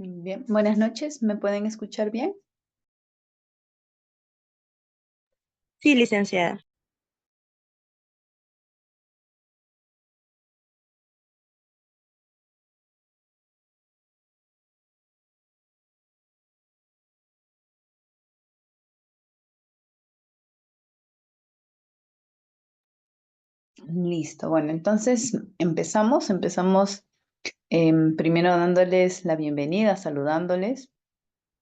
Bien, buenas noches, ¿me pueden escuchar bien? Sí, licenciada. Listo, bueno, entonces empezamos primero dándoles la bienvenida, saludándoles.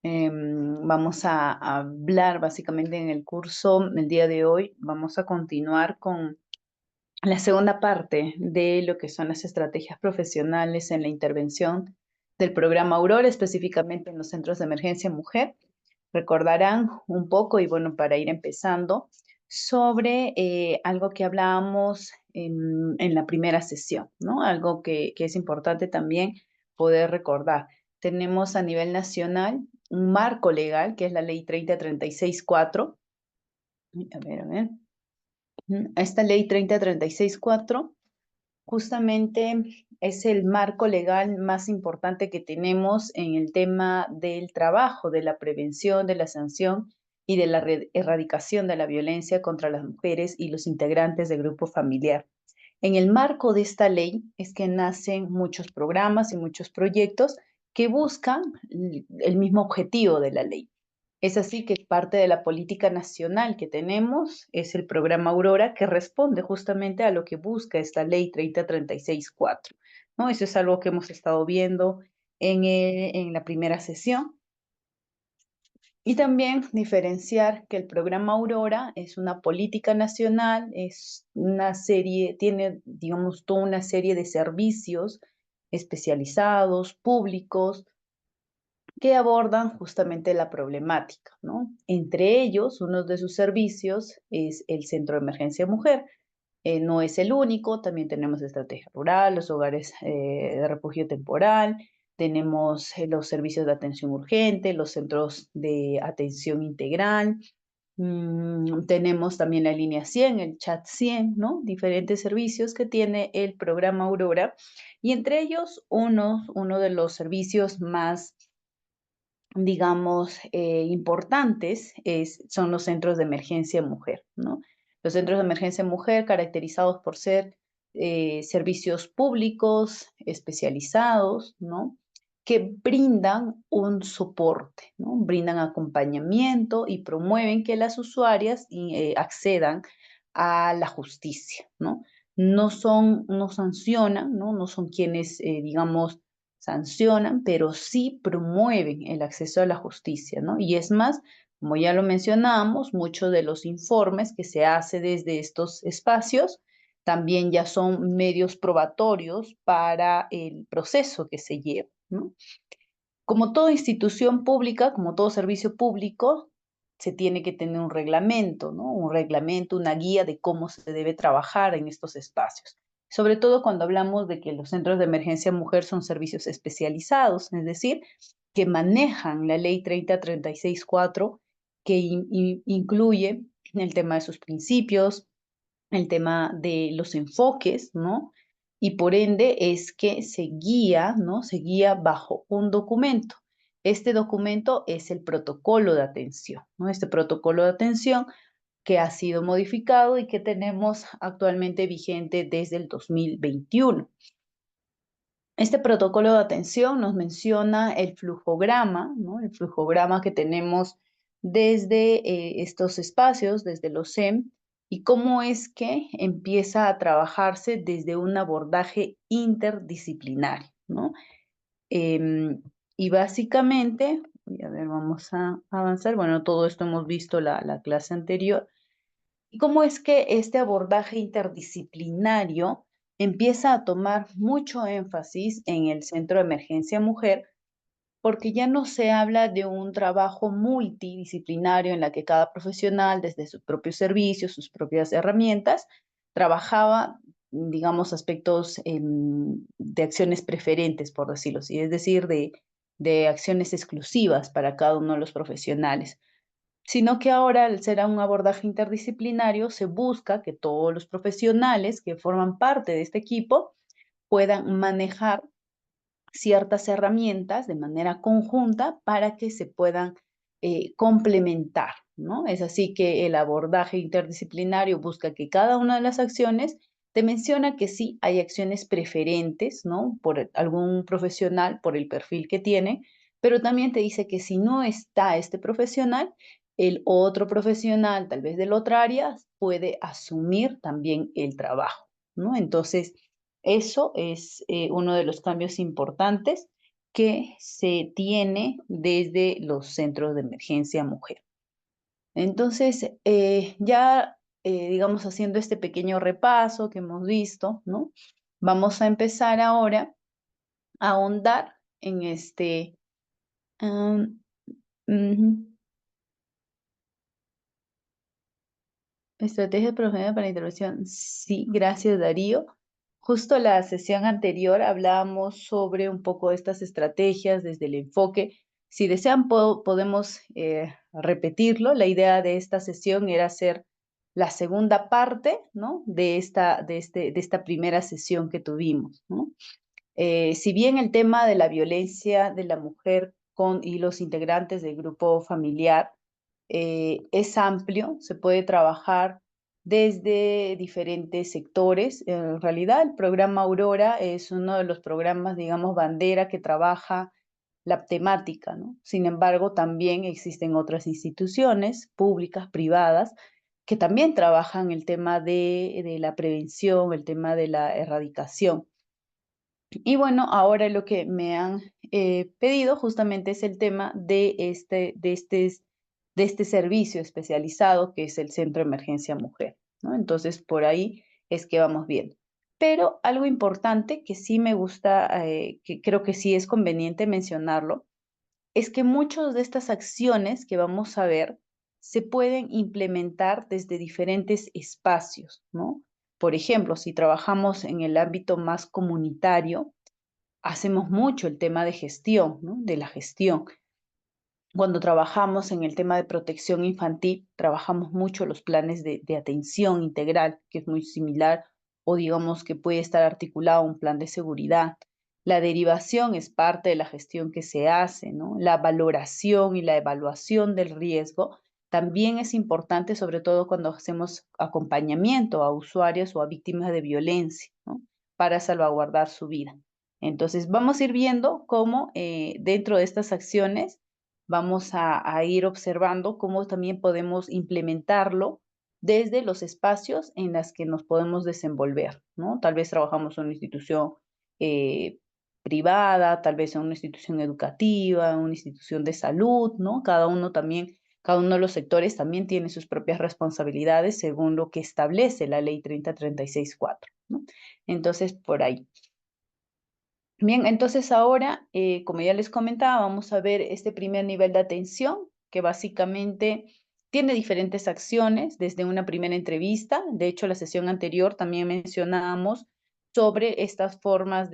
Vamos a hablar básicamente en el curso el día de hoy, vamos a continuar con la segunda parte de lo que son las estrategias profesionales en la intervención del programa Aurora, específicamente en los centros de emergencia mujer. Recordarán un poco, y bueno, para ir empezando, sobre algo que hablábamos en la primera sesión, ¿no? Algo que es importante también poder recordar. Tenemos a nivel nacional un marco legal, que es la Ley 3036-4. A ver. Esta Ley 3036-4 justamente es el marco legal más importante que tenemos en el tema del trabajo, de la prevención, de la sanción y de la erradicación de la violencia contra las mujeres y los integrantes del grupo familiar. En el marco de esta ley es que nacen muchos programas y muchos proyectos que buscan el mismo objetivo de la ley. Es así que parte de la política nacional que tenemos es el programa Aurora, que responde justamente a lo que busca esta ley 3036-4, ¿no? Eso es algo que hemos estado viendo en la primera sesión. Y también diferenciar que el programa Aurora es una política nacional, es una serie, tiene, digamos, toda una serie de servicios especializados, públicos, que abordan justamente la problemática, ¿no? Entre ellos, uno de sus servicios es el Centro de Emergencia Mujer. No es el único, también tenemos estrategia rural, los hogares de refugio temporal, tenemos los servicios de atención urgente, los centros de atención integral, tenemos también la línea 100, el chat 100, ¿no? Diferentes servicios que tiene el programa Aurora, y entre ellos uno de los servicios más, digamos, importantes son los centros de emergencia mujer, ¿no? Los centros de emergencia mujer caracterizados por ser servicios públicos especializados, ¿no? Que brindan un soporte, ¿no? Brindan acompañamiento y promueven que las usuarias accedan a la justicia, ¿no? No sancionan, ¿no? No son quienes, digamos, sancionan, pero sí promueven el acceso a la justicia, ¿no? Y es más, como ya lo mencionábamos, muchos de los informes que se hace desde estos espacios también ya son medios probatorios para el proceso que se lleva, ¿no? Como toda institución pública, como todo servicio público, se tiene que tener un reglamento, ¿no? Un reglamento, una guía de cómo se debe trabajar en estos espacios. Sobre todo cuando hablamos de que los centros de emergencia mujer son servicios especializados, es decir, que manejan la ley 3036-4, que incluye el tema de sus principios, el tema de los enfoques, ¿no? Y por ende es que se guía, ¿no? Se guía bajo un documento. Este documento es el protocolo de atención, ¿no? Este protocolo de atención que ha sido modificado y que tenemos actualmente vigente desde el 2021. Este protocolo de atención nos menciona el flujograma, ¿no? El flujograma que tenemos desde estos espacios, desde los SEM, y cómo es que empieza a trabajarse desde un abordaje interdisciplinario, ¿no? Y básicamente, a ver, vamos a avanzar. Bueno, todo esto hemos visto la clase anterior. ¿Y cómo es que este abordaje interdisciplinario empieza a tomar mucho énfasis en el Centro de Emergencia Mujer? Porque ya no se habla de un trabajo multidisciplinario en la que cada profesional, desde sus propios servicios, sus propias herramientas, trabajaba, digamos, aspectos de acciones preferentes, por decirlo así, es decir, de acciones exclusivas para cada uno de los profesionales, sino que ahora, al ser un abordaje interdisciplinario, se busca que todos los profesionales que forman parte de este equipo puedan manejar ciertas herramientas de manera conjunta para que se puedan complementar, ¿no? Es así que el abordaje interdisciplinario busca que cada una de las acciones te menciona que sí hay acciones preferentes, ¿no? Por algún profesional, por el perfil que tiene, pero también te dice que si no está este profesional, el otro profesional, tal vez de la otra área, puede asumir también el trabajo, ¿no? Entonces, eso es uno de los cambios importantes que se tiene desde los centros de emergencia mujer. Entonces, ya, digamos, haciendo este pequeño repaso que hemos visto, ¿no? Vamos a empezar ahora a ahondar en este... um, ujú, estrategia profesional para intervención. Sí, gracias, Darío. Justo la sesión anterior hablábamos sobre un poco estas estrategias desde el enfoque. Si desean, podemos repetirlo. La idea de esta sesión era hacer la segunda parte, ¿no? De esta primera sesión que tuvimos, ¿no? Si bien el tema de la violencia de la mujer y los integrantes del grupo familiar es amplio, se puede trabajar desde diferentes sectores. En realidad, el programa Aurora es uno de los programas, digamos, bandera que trabaja la temática, ¿no? Sin embargo, también existen otras instituciones públicas, privadas, que también trabajan el tema de la prevención, el tema de la erradicación. Y bueno, ahora lo que me han pedido justamente es el tema de este servicio especializado que es el Centro de Emergencia Mujer, ¿no? Entonces, por ahí es que vamos bien. Pero algo importante que sí me gusta, que creo que sí es conveniente mencionarlo, es que muchas de estas acciones que vamos a ver se pueden implementar desde diferentes espacios, ¿no? Por ejemplo, si trabajamos en el ámbito más comunitario, hacemos mucho el tema de gestión, ¿no? De la gestión. Cuando trabajamos en el tema de protección infantil, trabajamos mucho los planes de atención integral, que es muy similar, o digamos que puede estar articulado a un plan de seguridad. La derivación es parte de la gestión que se hace, ¿no? La valoración y la evaluación del riesgo también es importante, sobre todo cuando hacemos acompañamiento a usuarios o a víctimas de violencia, ¿no? Para salvaguardar su vida. Entonces, vamos a ir viendo cómo dentro de estas acciones vamos a ir observando cómo también podemos implementarlo desde los espacios en los que nos podemos desenvolver, ¿no? Tal vez trabajamos en una institución eh, privada, tal vez en una institución educativa, en una institución de salud, ¿no? Cada uno de los sectores también tiene sus propias responsabilidades según lo que establece la ley 3036-4, ¿no? Entonces, por ahí. Bien, entonces ahora, como ya les comentaba, vamos a ver este primer nivel de atención, que básicamente tiene diferentes acciones desde una primera entrevista. De hecho, la sesión anterior también mencionábamos sobre estas formas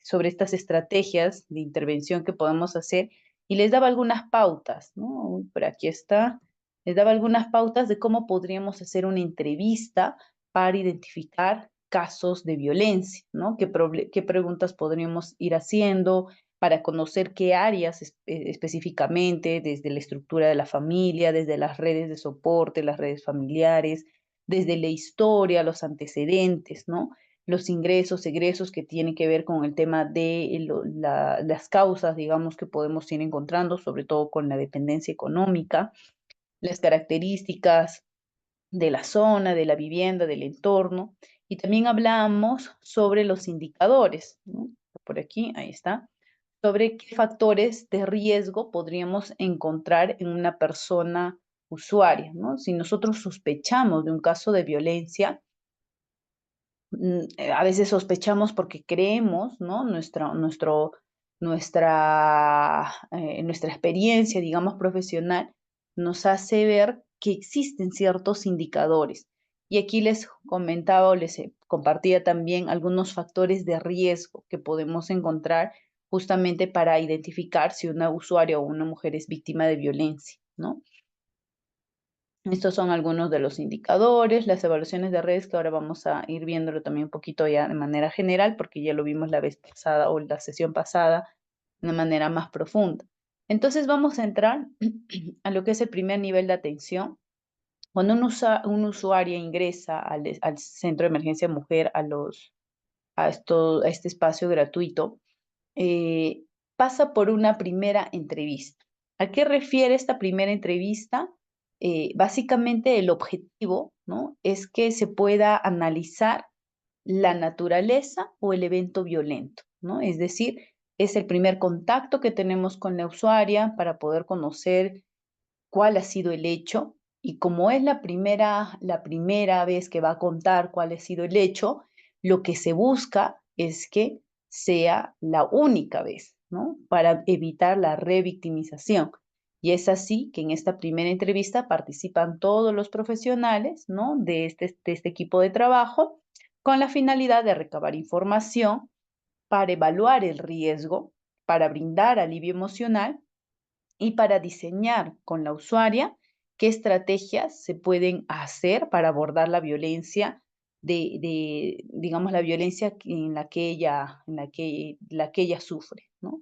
sobre estas estrategias de intervención que podemos hacer y les daba algunas pautas, ¿no? Por aquí está. Les daba algunas pautas de cómo podríamos hacer una entrevista para identificar casos de violencia, ¿no? ¿Qué preguntas podríamos ir haciendo para conocer qué áreas específicamente, desde la estructura de la familia, desde las redes de soporte, las redes familiares, desde la historia, los antecedentes, ¿no? Los ingresos, egresos que tienen que ver con el tema de las causas, digamos, que podemos ir encontrando, sobre todo con la dependencia económica, las características de la zona, de la vivienda, del entorno. Y también hablamos sobre los indicadores, ¿no? Por aquí, ahí está, sobre qué factores de riesgo podríamos encontrar en una persona usuaria, ¿no? Si nosotros sospechamos de un caso de violencia, a veces sospechamos porque creemos, ¿no? Nuestra experiencia, digamos, profesional, nos hace ver que existen ciertos indicadores. Y aquí les comentaba o les compartía también algunos factores de riesgo que podemos encontrar justamente para identificar si una usuaria o una mujer es víctima de violencia, ¿no? Estos son algunos de los indicadores, las evaluaciones de redes, que ahora vamos a ir viéndolo también un poquito ya de manera general, porque ya lo vimos la vez pasada o la sesión pasada de una manera más profunda. Entonces vamos a entrar a lo que es el primer nivel de atención. Cuando un usuario ingresa al Centro de Emergencia Mujer, a este espacio gratuito, eh, pasa por una primera entrevista. ¿A qué refiere esta primera entrevista? Básicamente el objetivo, ¿no?, es que se pueda analizar la naturaleza o el evento violento, ¿no? Es decir, es el primer contacto que tenemos con la usuaria para poder conocer cuál ha sido el hecho, y como es la primera vez que va a contar cuál ha sido el hecho, lo que se busca es que sea la única vez, ¿no? Para evitar la revictimización. Y es así que en esta primera entrevista participan todos los profesionales, ¿no?, de este equipo de trabajo, con la finalidad de recabar información para evaluar el riesgo, para brindar alivio emocional y para diseñar con la usuaria qué estrategias se pueden hacer para abordar la violencia digamos, la violencia la que ella sufre, ¿no?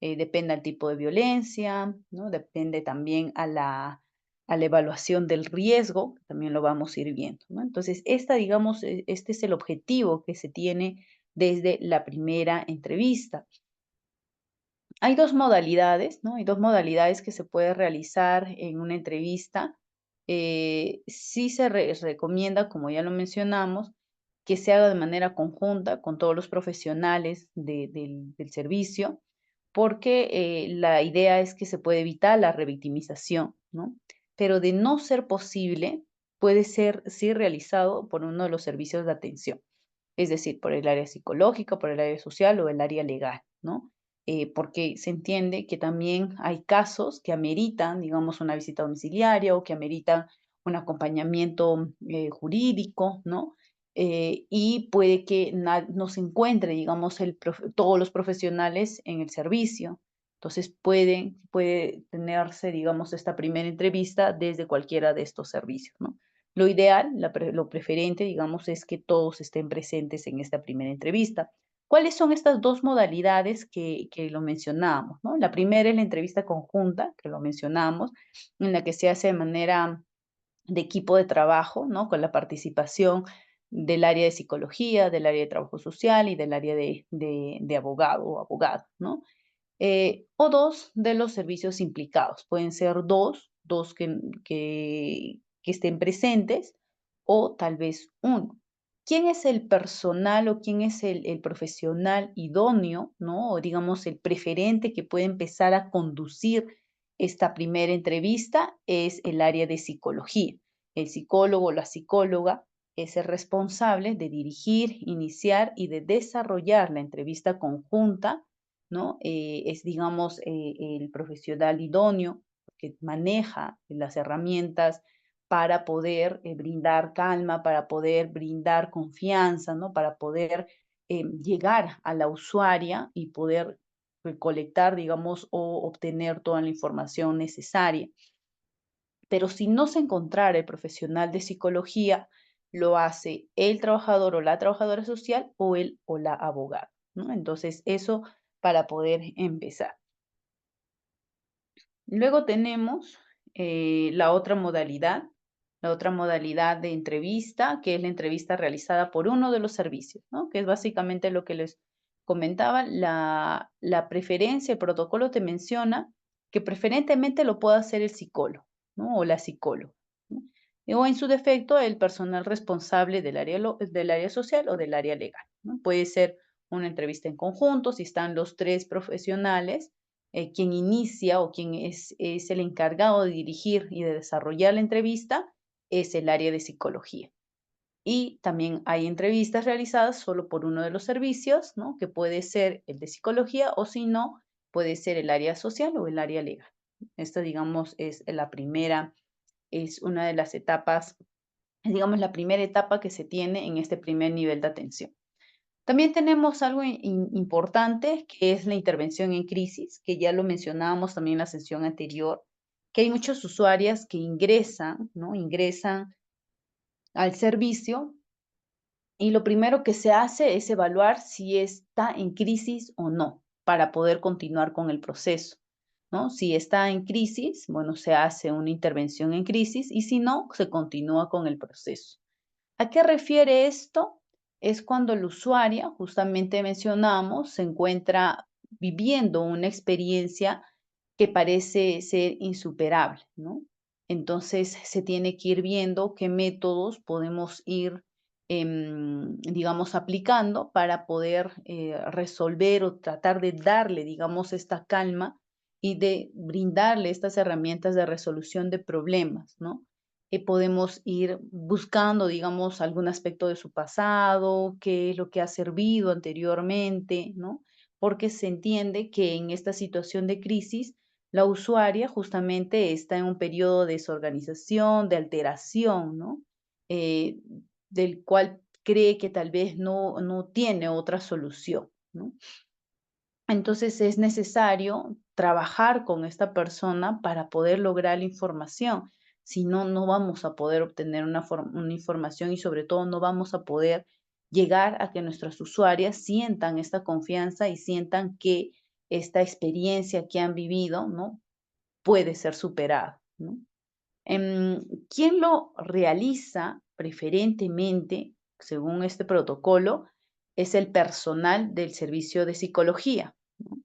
Depende del tipo de violencia, ¿no? Depende también a la evaluación del riesgo, también lo vamos a ir viendo, ¿no? Entonces, digamos, este es el objetivo que se tiene desde la primera entrevista. Hay dos modalidades, ¿no? Hay dos modalidades que se puede realizar en una entrevista. Sí se recomienda, como ya lo mencionamos, que se haga de manera conjunta con todos los profesionales del servicio, porque la idea es que se puede evitar la revictimización, ¿no? Pero de no ser posible, puede ser sí realizado por uno de los servicios de atención, es decir, por el área psicológica, por el área social o el área legal, ¿no? Porque se entiende que también hay casos que ameritan, digamos, una visita domiciliaria o que ameritan un acompañamiento jurídico, ¿no? Y puede que no se encuentre, digamos, todos los profesionales en el servicio. Entonces puede tenerse, digamos, esta primera entrevista desde cualquiera de estos servicios, ¿no? Lo ideal, lo preferente, digamos, es que todos estén presentes en esta primera entrevista. ¿Cuáles son estas dos modalidades que lo mencionábamos, no? La primera es la entrevista conjunta, que lo mencionamos, en la que se hace de manera de equipo de trabajo, ¿no?, con la participación del área de psicología, del área de trabajo social y del área de abogado o abogada, ¿no? O dos de los servicios implicados. Pueden ser dos que estén presentes, o tal vez uno. ¿Quién es el personal o quién es el profesional idóneo, ¿no? O digamos el preferente que puede empezar a conducir esta primera entrevista? Es el área de psicología. El psicólogo o la psicóloga es el responsable de dirigir, iniciar y de desarrollar la entrevista conjunta, ¿no? Es, digamos, el profesional idóneo que maneja las herramientas para poder brindar calma, para poder brindar confianza, ¿no? Para poder llegar a la usuaria y poder recolectar, digamos, o obtener toda la información necesaria. Pero si no se encontrara el profesional de psicología, lo hace el trabajador o la trabajadora social o el o la abogada, ¿no? Entonces, eso para poder empezar. Luego tenemos la otra modalidad de entrevista, que es la entrevista realizada por uno de los servicios, ¿no? Que es básicamente lo que les comentaba. La preferencia, el protocolo te menciona que preferentemente lo pueda hacer el psicólogo, ¿no? O la psicóloga, ¿no? O en su defecto, el personal responsable del área social o del área legal, ¿no? Puede ser una entrevista en conjunto, si están los tres profesionales. Quien inicia o quien es el encargado de dirigir y de desarrollar la entrevista es el área de psicología. Y también hay entrevistas realizadas solo por uno de los servicios, ¿no?, que puede ser el de psicología, o si no, puede ser el área social o el área legal. Esta, digamos, es una de las etapas, digamos, la primera etapa que se tiene en este primer nivel de atención. También tenemos algo importante, que es la intervención en crisis, que ya lo mencionábamos también en la sesión anterior. que hay muchas usuarias que ingresan, ¿no? Ingresan al servicio y lo primero que se hace es evaluar si está en crisis o no para poder continuar con el proceso, ¿no? Si está en crisis, bueno, se hace una intervención en crisis y si no, se continúa con el proceso. ¿A qué refiere esto? Es cuando el usuario, justamente mencionamos, se encuentra viviendo una experiencia que parece ser insuperable, ¿no? Entonces se tiene que ir viendo qué métodos podemos ir, digamos, aplicando para poder resolver o tratar de darle, digamos, esta calma y de brindarle estas herramientas de resolución de problemas, ¿no? Podemos ir buscando, digamos, algún aspecto de su pasado, qué es lo que ha servido anteriormente, ¿no? Porque se entiende que en esta situación de crisis, la usuaria justamente está en un periodo de desorganización, de alteración, ¿no? Eh, del cual cree que tal vez no tiene otra solución, ¿no? Entonces es necesario trabajar con esta persona para poder lograr la información. Si no, no vamos a poder obtener una información y sobre todo no vamos a poder llegar a que nuestras usuarias sientan esta confianza y sientan que esta experiencia que han vivido, ¿no? Puede ser superada, ¿no? ¿Quién lo realiza preferentemente, según este protocolo? Es el personal del servicio de psicología, ¿no?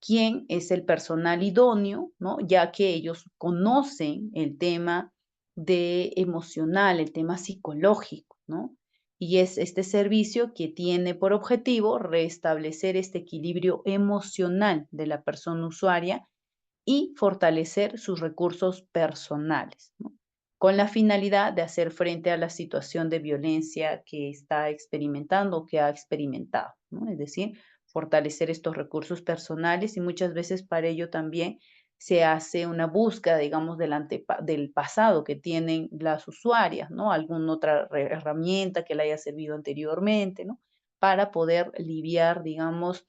Quién es el personal idóneo, ¿no? Ya que ellos conocen el tema de emocional, el tema psicológico, ¿no? Y es este servicio que tiene por objetivo restablecer este equilibrio emocional de la persona usuaria y fortalecer sus recursos personales, ¿no? Con la finalidad de hacer frente a la situación de violencia que está experimentando o que ha experimentado, ¿no? Es decir, fortalecer estos recursos personales y muchas veces para ello también se hace una búsqueda, digamos, del pasado que tienen las usuarias, ¿no? Alguna otra herramienta que le haya servido anteriormente, ¿no? Para poder lidiar, digamos,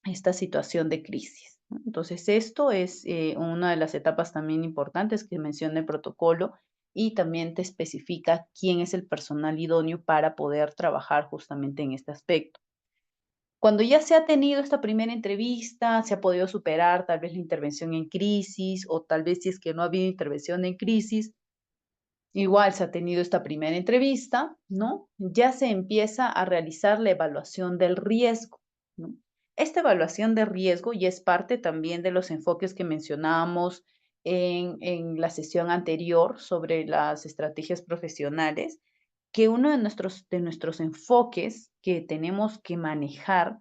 esta situación de crisis, ¿no? Entonces, esto es una de las etapas también importantes que menciona el protocolo y también te especifica quién es el personal idóneo para poder trabajar justamente en este aspecto. Cuando ya se ha tenido esta primera entrevista, se ha podido superar tal vez la intervención en crisis o tal vez si es que no ha habido intervención en crisis, igual se ha tenido esta primera entrevista, ¿no? Ya se empieza a realizar la evaluación del riesgo, ¿no? Esta evaluación de riesgo ya es parte también de los enfoques que mencionábamos en la sesión anterior sobre las estrategias profesionales, que uno de nuestros enfoques que tenemos que manejar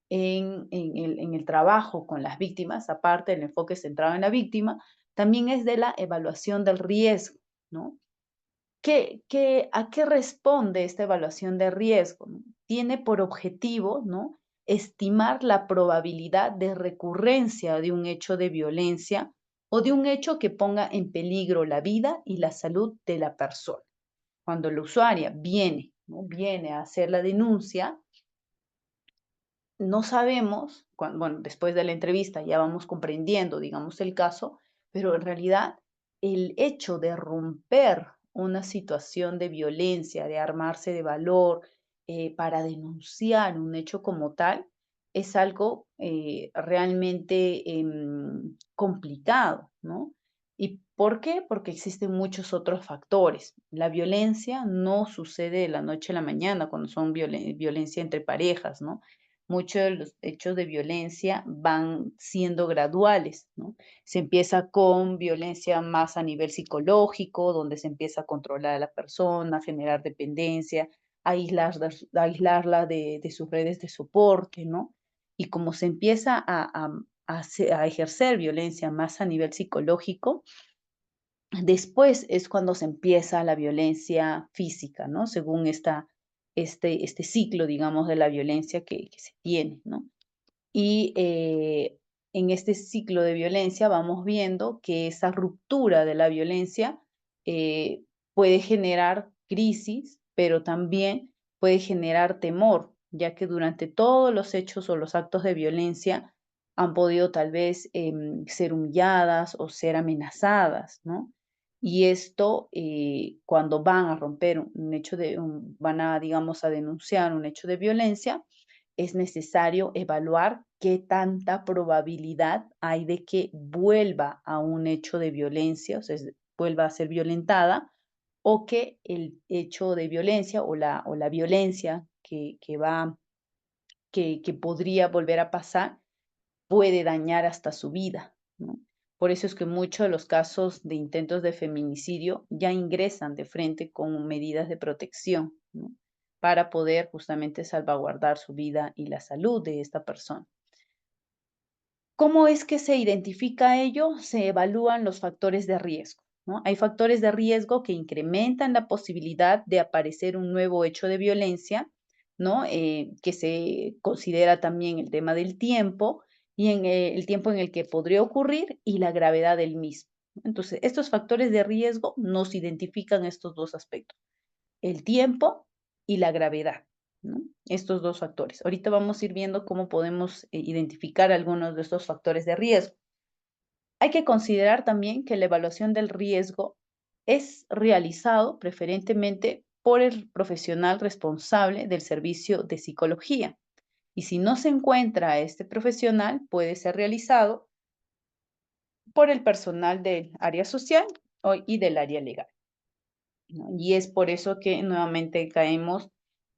en el trabajo con las víctimas, aparte del enfoque centrado en la víctima, también es de la evaluación del riesgo, ¿no? ¿A qué responde esta evaluación de riesgo? ¿No? Tiene por objetivo, ¿no? Estimar la probabilidad de recurrencia de un hecho de violencia o de un hecho que ponga en peligro la vida y la salud de la persona. Cuando la usuaria viene, ¿no? Viene a hacer la denuncia, no sabemos, bueno, después de la entrevista ya vamos comprendiendo, digamos, el caso, pero en realidad el hecho de romper una situación de violencia, de armarse de valor para denunciar un hecho como tal, es algo realmente complicado, ¿no? ¿Y por qué? Porque existen muchos otros factores. La violencia no sucede de la noche a la mañana cuando son violencia entre parejas, ¿no? Muchos de los hechos de violencia van siendo graduales, ¿no? Se empieza con violencia más a nivel psicológico, donde se empieza a controlar a la persona, generar dependencia, aislarla de sus redes de soporte, ¿no? Y como se empieza a ejercer violencia más a nivel psicológico, después es cuando se empieza la violencia física, ¿no? Según este ciclo, digamos, de la violencia que se tiene, ¿no? Y en este ciclo de violencia vamos viendo que esa ruptura de la violencia eh, puede generar crisis, pero también puede generar temor, ya que durante todos los hechos o los actos de violencia han podido tal vez ser humilladas o ser amenazadas, ¿no? Y esto, cuando van a romper un hecho van a, digamos, a denunciar un hecho de violencia, es necesario evaluar qué tanta probabilidad hay de que vuelva a un hecho de violencia, o sea, vuelva a ser violentada, o que el hecho de violencia o la violencia que podría volver a pasar puede dañar hasta su vida, ¿no? Por eso es que muchos de los casos de intentos de feminicidio ya ingresan de frente con medidas de protección, ¿no? Para poder justamente salvaguardar su vida y la salud de esta persona. ¿Cómo es que se identifica ello? Se evalúan los factores de riesgo, ¿no? Hay factores de riesgo que incrementan la posibilidad de aparecer un nuevo hecho de violencia, ¿no? Que se considera también el tema del tiempo y el tiempo en el que podría ocurrir y la gravedad del mismo. Entonces, estos factores de riesgo nos identifican estos dos aspectos, el tiempo y la gravedad, ¿no? Estos dos factores. Ahorita vamos a ir viendo cómo podemos identificar algunos de estos factores de riesgo. Hay que considerar también que la evaluación del riesgo es realizado preferentemente por el profesional responsable del servicio de psicología. Y si no se encuentra este profesional, puede ser realizado por el personal del área social y del área legal, ¿no? Y es por eso que nuevamente caemos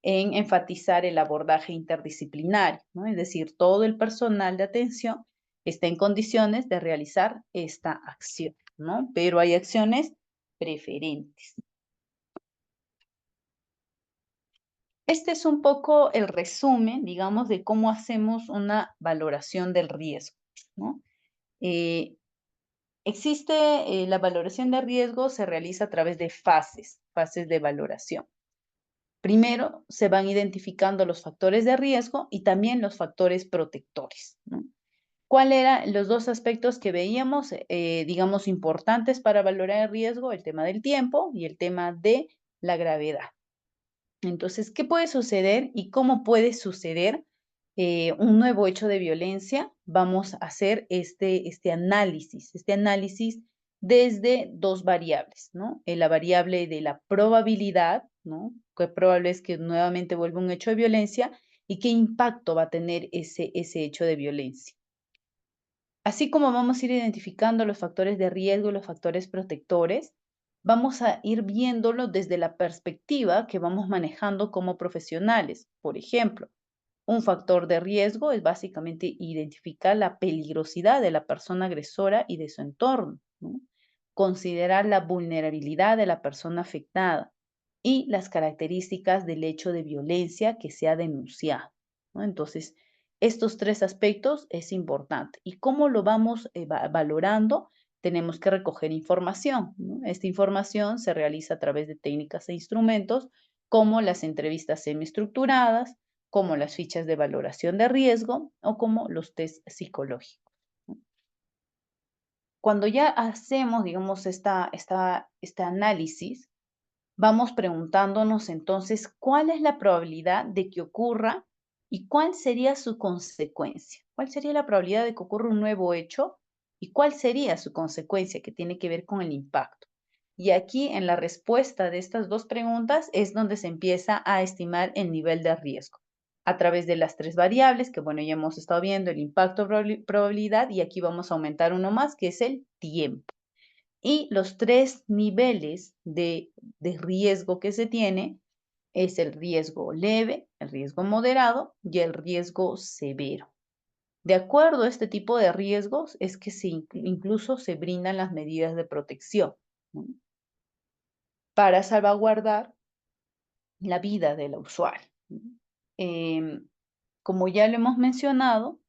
en enfatizar el abordaje interdisciplinario, ¿no? Es decir, todo el personal de atención está en condiciones de realizar esta acción, ¿no? Pero hay acciones preferentes. Este es un poco el resumen, digamos, de cómo hacemos una valoración del riesgo, ¿no? Eh, existe la valoración de riesgo, se realiza a través de fases de valoración. Primero, se van identificando los factores de riesgo y también los factores protectores, ¿no? ¿Cuáles eran los dos aspectos que veíamos, digamos, importantes para valorar el riesgo? El tema del tiempo y el tema de la gravedad. Entonces, ¿qué puede suceder y cómo puede suceder un nuevo hecho de violencia? Vamos a hacer este análisis desde dos variables, ¿no? La variable de la probabilidad, ¿no? Qué probable es que nuevamente vuelva un hecho de violencia y qué impacto va a tener ese hecho de violencia. Así como vamos a ir identificando los factores de riesgo y los factores protectores, vamos a ir viéndolo desde la perspectiva que vamos manejando como profesionales. Por ejemplo, un factor de riesgo es básicamente identificar la peligrosidad de la persona agresora y de su entorno, ¿no? Considerar la vulnerabilidad de la persona afectada y las características del hecho de violencia que se ha denunciado, ¿no? Entonces, estos tres aspectos es importante. ¿Y cómo lo vamos valorando? Tenemos que recoger información, ¿no? Esta información se realiza a través de técnicas e instrumentos como las entrevistas semiestructuradas, como las fichas de valoración de riesgo o como los test psicológicos, ¿no? Cuando ya hacemos, digamos, este análisis, vamos preguntándonos entonces cuál es la probabilidad de que ocurra y cuál sería su consecuencia. ¿Cuál sería la probabilidad de que ocurra un nuevo hecho y cuál sería su consecuencia que tiene que ver con el impacto? Y aquí en la respuesta de estas dos preguntas es donde se empieza a estimar el nivel de riesgo a través de las tres variables que, bueno, ya hemos estado viendo, el impacto, probabilidad, y aquí vamos a aumentar uno más, que es el tiempo. Y los tres niveles de riesgo que se tiene es el riesgo leve, el riesgo moderado y el riesgo severo. De acuerdo a este tipo de riesgos es que incluso se brindan las medidas de protección, ¿no? Para salvaguardar la vida de la usuaria, ¿no? Como ya lo hemos mencionado,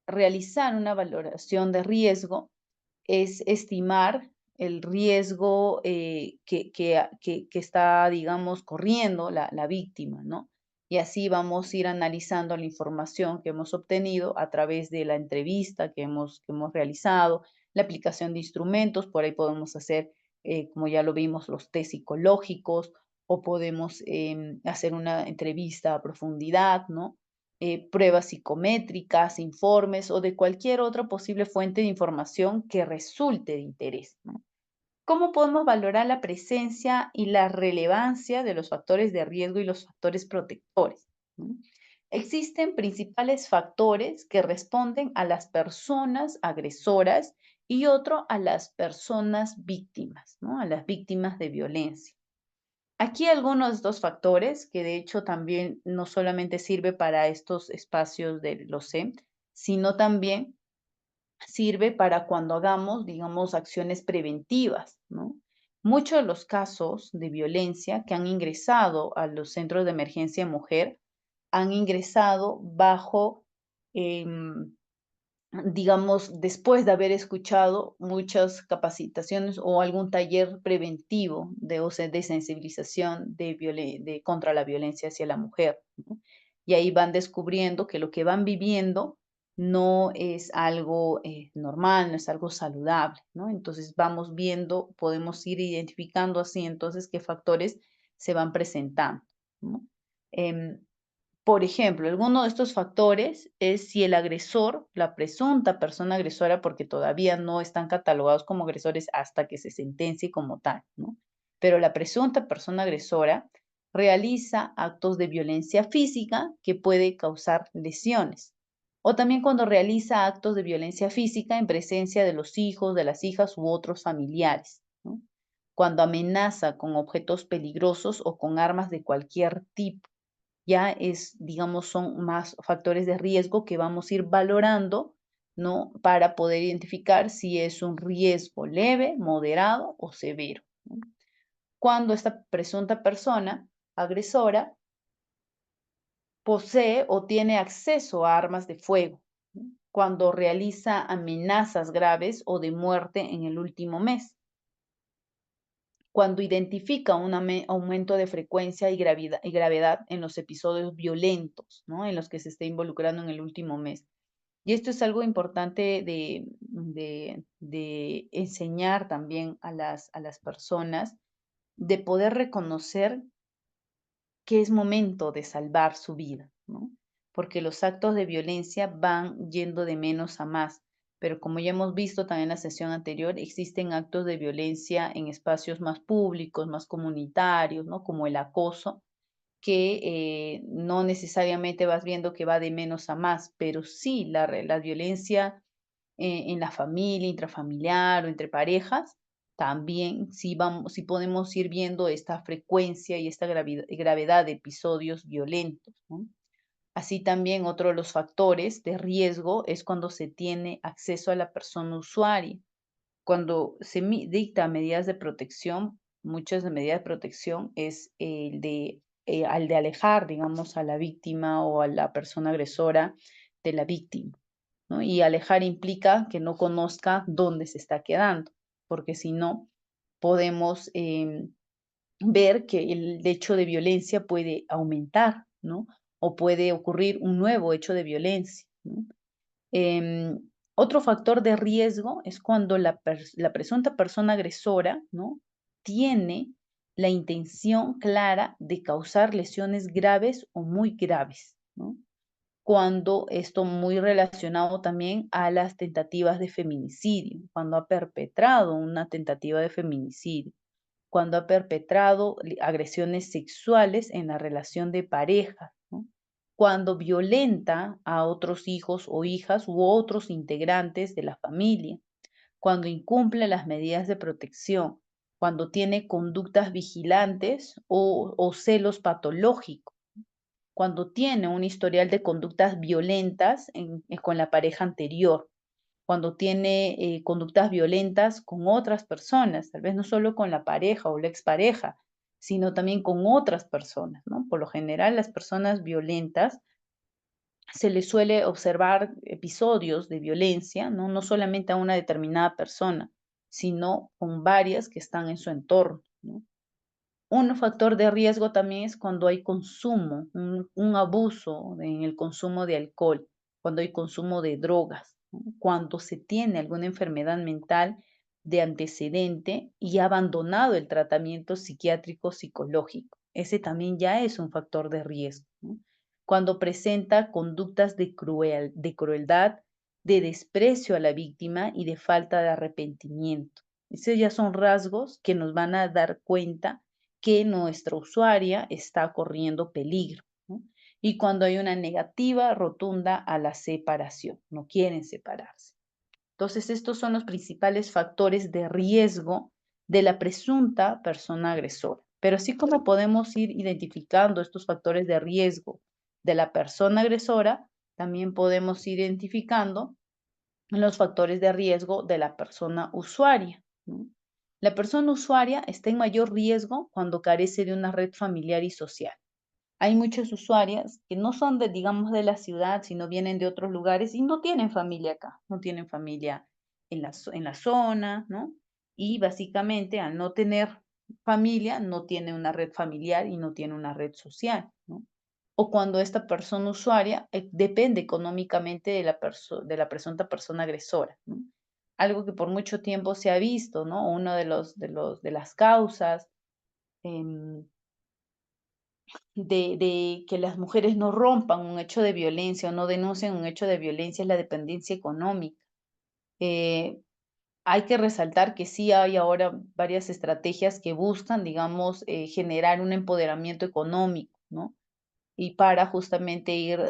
realizar una valoración de riesgo es estimar el riesgo que está, digamos, corriendo la víctima, ¿no? Y así vamos a ir analizando la información que hemos obtenido a través de la entrevista que hemos realizado, la aplicación de instrumentos, por ahí podemos hacer, como ya lo vimos, los test psicológicos o podemos hacer una entrevista a profundidad, ¿no? pruebas psicométricas, informes o de cualquier otra posible fuente de información que resulte de interés, ¿no? ¿Cómo podemos valorar la presencia y la relevancia de los factores de riesgo y los factores protectores, ¿no? Existen principales factores que responden a las personas agresoras y otro a las personas víctimas, ¿no? A las víctimas de violencia. Aquí algunos de estos factores, que de hecho también no solamente sirve para estos espacios de los SEM, sino también sirve para cuando hagamos, digamos, acciones preventivas, ¿no? Muchos de los casos de violencia que han ingresado a los centros de emergencia de mujer han ingresado bajo, em, digamos, después de haber escuchado muchas capacitaciones o algún taller preventivo o sea, de sensibilización contra la violencia hacia la mujer, ¿no? Y ahí van descubriendo que lo que van viviendo no es algo normal, no es algo saludable, ¿no? Entonces vamos viendo, podemos ir identificando así entonces qué factores se van presentando, ¿no? Em, por ejemplo, alguno de estos factores es si el agresor, la presunta persona agresora, porque todavía no están catalogados como agresores hasta que se sentencie como tal, ¿no? Pero la presunta persona agresora realiza actos de violencia física que puede causar lesiones. O también cuando realiza actos de violencia física en presencia de los hijos, de las hijas u otros familiares, ¿no? Cuando amenaza con objetos peligrosos o con armas de cualquier tipo, ya es, digamos, son más factores de riesgo que vamos a ir valorando, ¿no? Para poder identificar si es un riesgo leve, moderado o severo, ¿no? Cuando esta presunta persona agresora posee o tiene acceso a armas de fuego, ¿no? Cuando realiza amenazas graves o de muerte en el último mes, cuando identifica un aumento de frecuencia y gravedad en los episodios violentos, ¿no? En los que se está involucrando en el último mes. Y esto es algo importante de enseñar también a las personas, de poder reconocer que es momento de salvar su vida, ¿no? Porque los actos de violencia van yendo de menos a más. Pero como ya hemos visto también en la sesión anterior, existen actos de violencia en espacios más públicos, más comunitarios, ¿no? Como el acoso, que no necesariamente vas viendo que va de menos a más, pero sí la violencia en la familia, intrafamiliar o entre parejas, también sí podemos ir viendo esta frecuencia y esta gravedad de episodios violentos, ¿no? Así también otro de los factores de riesgo es cuando se tiene acceso a la persona usuaria. Cuando se dicta medidas de protección, muchas de medidas de protección es al de alejar, digamos, a la víctima o a la persona agresora de la víctima, ¿no? Y alejar implica que no conozca dónde se está quedando, porque si no, podemos ver que el hecho de violencia puede aumentar, ¿no? O puede ocurrir un nuevo hecho de violencia, ¿no? Otro factor de riesgo es cuando la presunta persona agresora, ¿no? Tiene la intención clara de causar lesiones graves o muy graves, ¿no? Cuando esto muy relacionado también a las tentativas de feminicidio, cuando ha perpetrado una tentativa de feminicidio, cuando ha perpetrado agresiones sexuales en la relación de pareja, ¿no? Cuando violenta a otros hijos o hijas u otros integrantes de la familia, cuando incumple las medidas de protección, cuando tiene conductas vigilantes o celos patológicos, cuando tiene un historial de conductas violentas con la pareja anterior, cuando tiene conductas violentas con otras personas, tal vez no solo con la pareja o la expareja, sino también con otras personas, ¿no? Por lo general, las personas violentas se les suele observar episodios de violencia, ¿no? No solamente a una determinada persona, sino con varias que están en su entorno, ¿no? Un factor de riesgo también es cuando hay consumo, un abuso en el consumo de alcohol, cuando hay consumo de drogas, ¿no? Cuando se tiene alguna enfermedad mental de antecedente y ha abandonado el tratamiento psiquiátrico psicológico. Ese también ya es un factor de riesgo, ¿no? cuando presenta conductas de crueldad, de desprecio a la víctima y de falta de arrepentimiento. Esos ya son rasgos que nos van a dar cuenta que nuestra usuaria está corriendo peligro, ¿no? Y cuando hay una negativa rotunda a la separación, no quieren separarse. Entonces, estos son los principales factores de riesgo de la presunta persona agresora. Pero así como podemos ir identificando estos factores de riesgo de la persona agresora, también podemos ir identificando los factores de riesgo de la persona usuaria, ¿no? La persona usuaria está en mayor riesgo cuando carece de una red familiar y social. Hay muchas usuarias que no son de, digamos, de la ciudad, sino vienen de otros lugares y no tienen familia acá, no tienen familia en la zona, ¿no? Y básicamente al no tener familia, no tiene una red familiar y no tiene una red social, ¿no? O cuando esta persona usuaria depende económicamente de la presunta persona agresora, ¿no? Algo que por mucho tiempo se ha visto, ¿no? Uno de las causas em, de que las mujeres no rompan un hecho de violencia o no denuncien un hecho de violencia es la dependencia económica. Eh, Hay que resaltar que sí hay ahora varias estrategias que buscan, digamos, generar un empoderamiento económico, ¿no? Y para justamente ir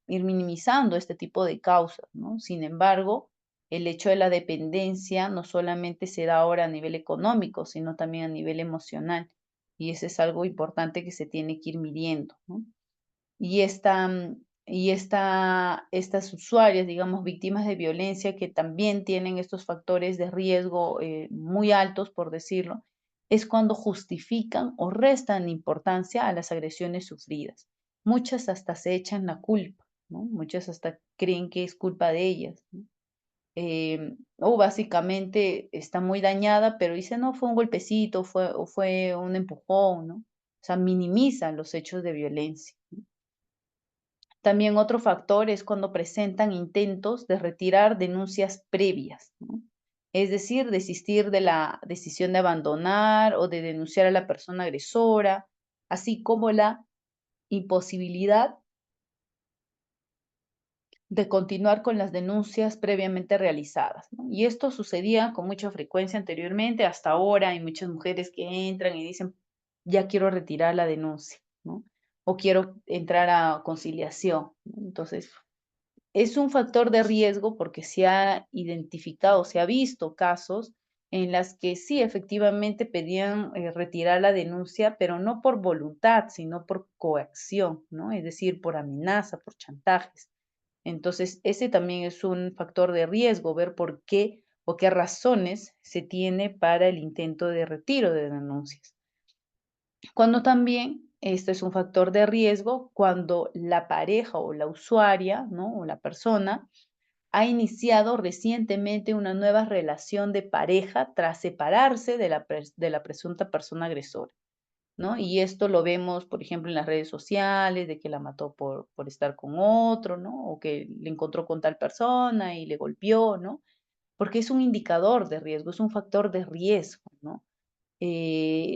minimizando este tipo de causas, ¿no? Sin embargo, el hecho de la dependencia no solamente se da ahora a nivel económico, sino también a nivel emocional. Y eso es algo importante que se tiene que ir midiendo, ¿no? Y estas usuarias, digamos, víctimas de violencia que también tienen estos factores de riesgo muy altos, por decirlo, es cuando justifican o restan importancia a las agresiones sufridas. Muchas hasta se echan la culpa, ¿no? Muchas hasta creen que es culpa de ellas, ¿no? O básicamente está muy dañada, pero dice, no, fue un golpecito, o fue un empujón, ¿no? O sea, minimizan los hechos de violencia. También otro factor es cuando presentan intentos de retirar denuncias previas, ¿no? Es decir, desistir de la decisión de abandonar o de denunciar a la persona agresora, así como la imposibilidad de continuar con las denuncias previamente realizadas, ¿no? Y esto sucedía con mucha frecuencia anteriormente, hasta ahora hay muchas mujeres que entran y dicen, ya quiero retirar la denuncia, ¿no? O quiero entrar a conciliación, ¿no? Entonces, es un factor de riesgo porque se ha identificado, se ha visto casos en las que sí, efectivamente pedían retirar la denuncia, pero no por voluntad, sino por coacción, ¿no? Es decir, por amenaza, por chantajes. Entonces, ese también es un factor de riesgo, ver por qué o qué razones se tiene para el intento de retiro de denuncias. Cuando también esto es un factor de riesgo cuando la pareja o la usuaria, ¿no? O la persona ha iniciado recientemente una nueva relación de pareja tras separarse de la presunta persona agresora, ¿no? Y esto lo vemos, por ejemplo, en las redes sociales, de que la mató por estar con otro, ¿no? O que le encontró con tal persona y le golpeó, ¿no? Porque es un indicador de riesgo, es un factor de riesgo, ¿no?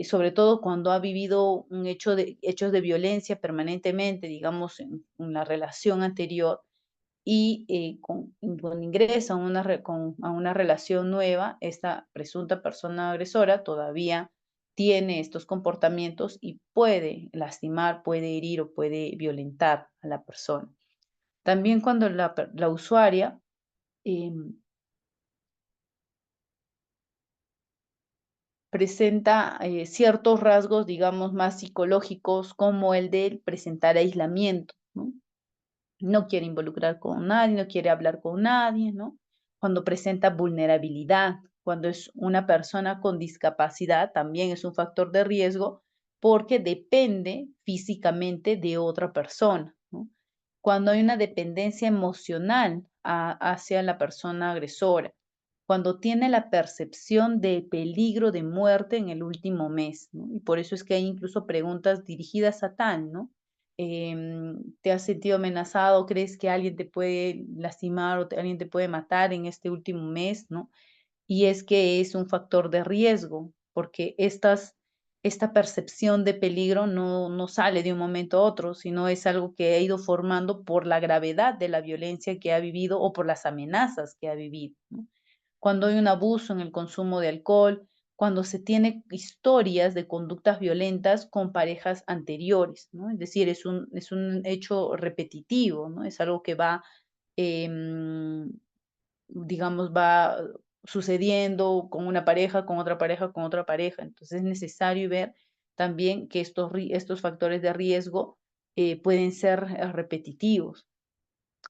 Sobre todo cuando ha vivido hechos de violencia permanentemente, digamos, en la relación anterior, y cuando ingresa a a una relación nueva, esta presunta persona agresora todavía tiene estos comportamientos y puede lastimar, puede herir o puede violentar a la persona. También cuando la usuaria em, presenta ciertos rasgos, digamos, más psicológicos, como el de presentar aislamiento, ¿no? No quiere involucrar con nadie, no quiere hablar con nadie, ¿no? Cuando presenta vulnerabilidad, cuando es una persona con discapacidad, también es un factor de riesgo porque depende físicamente de otra persona, ¿no? Cuando hay una dependencia emocional hacia la persona agresora, cuando tiene la percepción de peligro de muerte en el último mes, ¿no? Y por eso es que hay incluso preguntas dirigidas a tal, ¿no? ¿Te has sentido amenazado? ¿Crees que alguien te puede lastimar o alguien te puede matar en este último mes, ¿no? Y es que es un factor de riesgo, porque esta percepción de peligro no sale de un momento a otro, sino es algo que ha ido formando por la gravedad de la violencia que ha vivido o por las amenazas que ha vivido, ¿no? Cuando hay un abuso en el consumo de alcohol, cuando se tiene historias de conductas violentas con parejas anteriores, ¿no? Es decir, es un hecho repetitivo, ¿no? Es algo que va, em, digamos, va sucediendo con una pareja, con otra pareja, con otra pareja. Entonces es necesario ver también que estos factores de riesgo pueden ser repetitivos.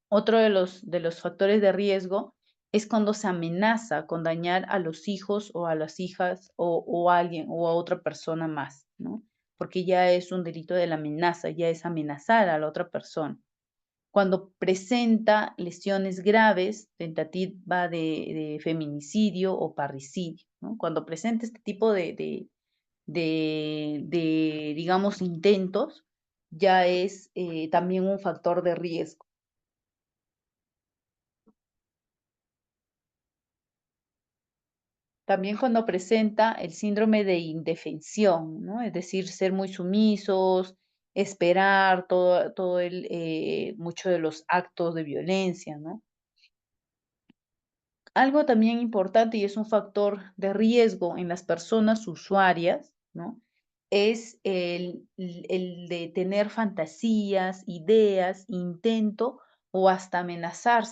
Otro de los factores de riesgo es cuando se amenaza con dañar a los hijos o a las hijas o a alguien o a otra persona más, ¿no? Porque ya es un delito de la amenaza, ya es amenazar a la otra persona. Cuando presenta lesiones graves, tentativa de feminicidio o parricidio, ¿no? Cuando presenta este tipo digamos, intentos, ya es también un factor de riesgo. También cuando presenta el síndrome de indefensión, ¿no? Es decir, ser muy sumisos, esperar mucho de los actos de violencia, ¿no? Algo también importante y es un factor de riesgo en las personas usuarias, ¿no? Es el de tener fantasías, ideas, intento o hasta amenazar,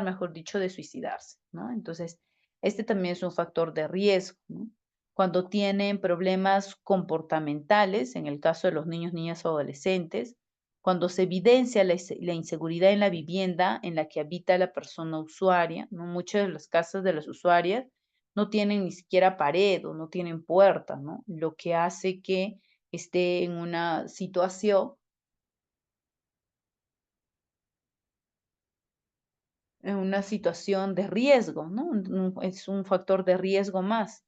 mejor dicho, de suicidarse, ¿no? Entonces, este también es un factor de riesgo, ¿no? Cuando tienen problemas comportamentales, en el caso de los niños, niñas o adolescentes, cuando se evidencia la inseguridad en la vivienda en la que habita la persona usuaria, ¿no? Muchas de las casas de las usuarias no tienen ni siquiera pared o no tienen puerta, ¿no? Lo que hace que esté en una situación de riesgo, ¿no? Es un factor de riesgo más.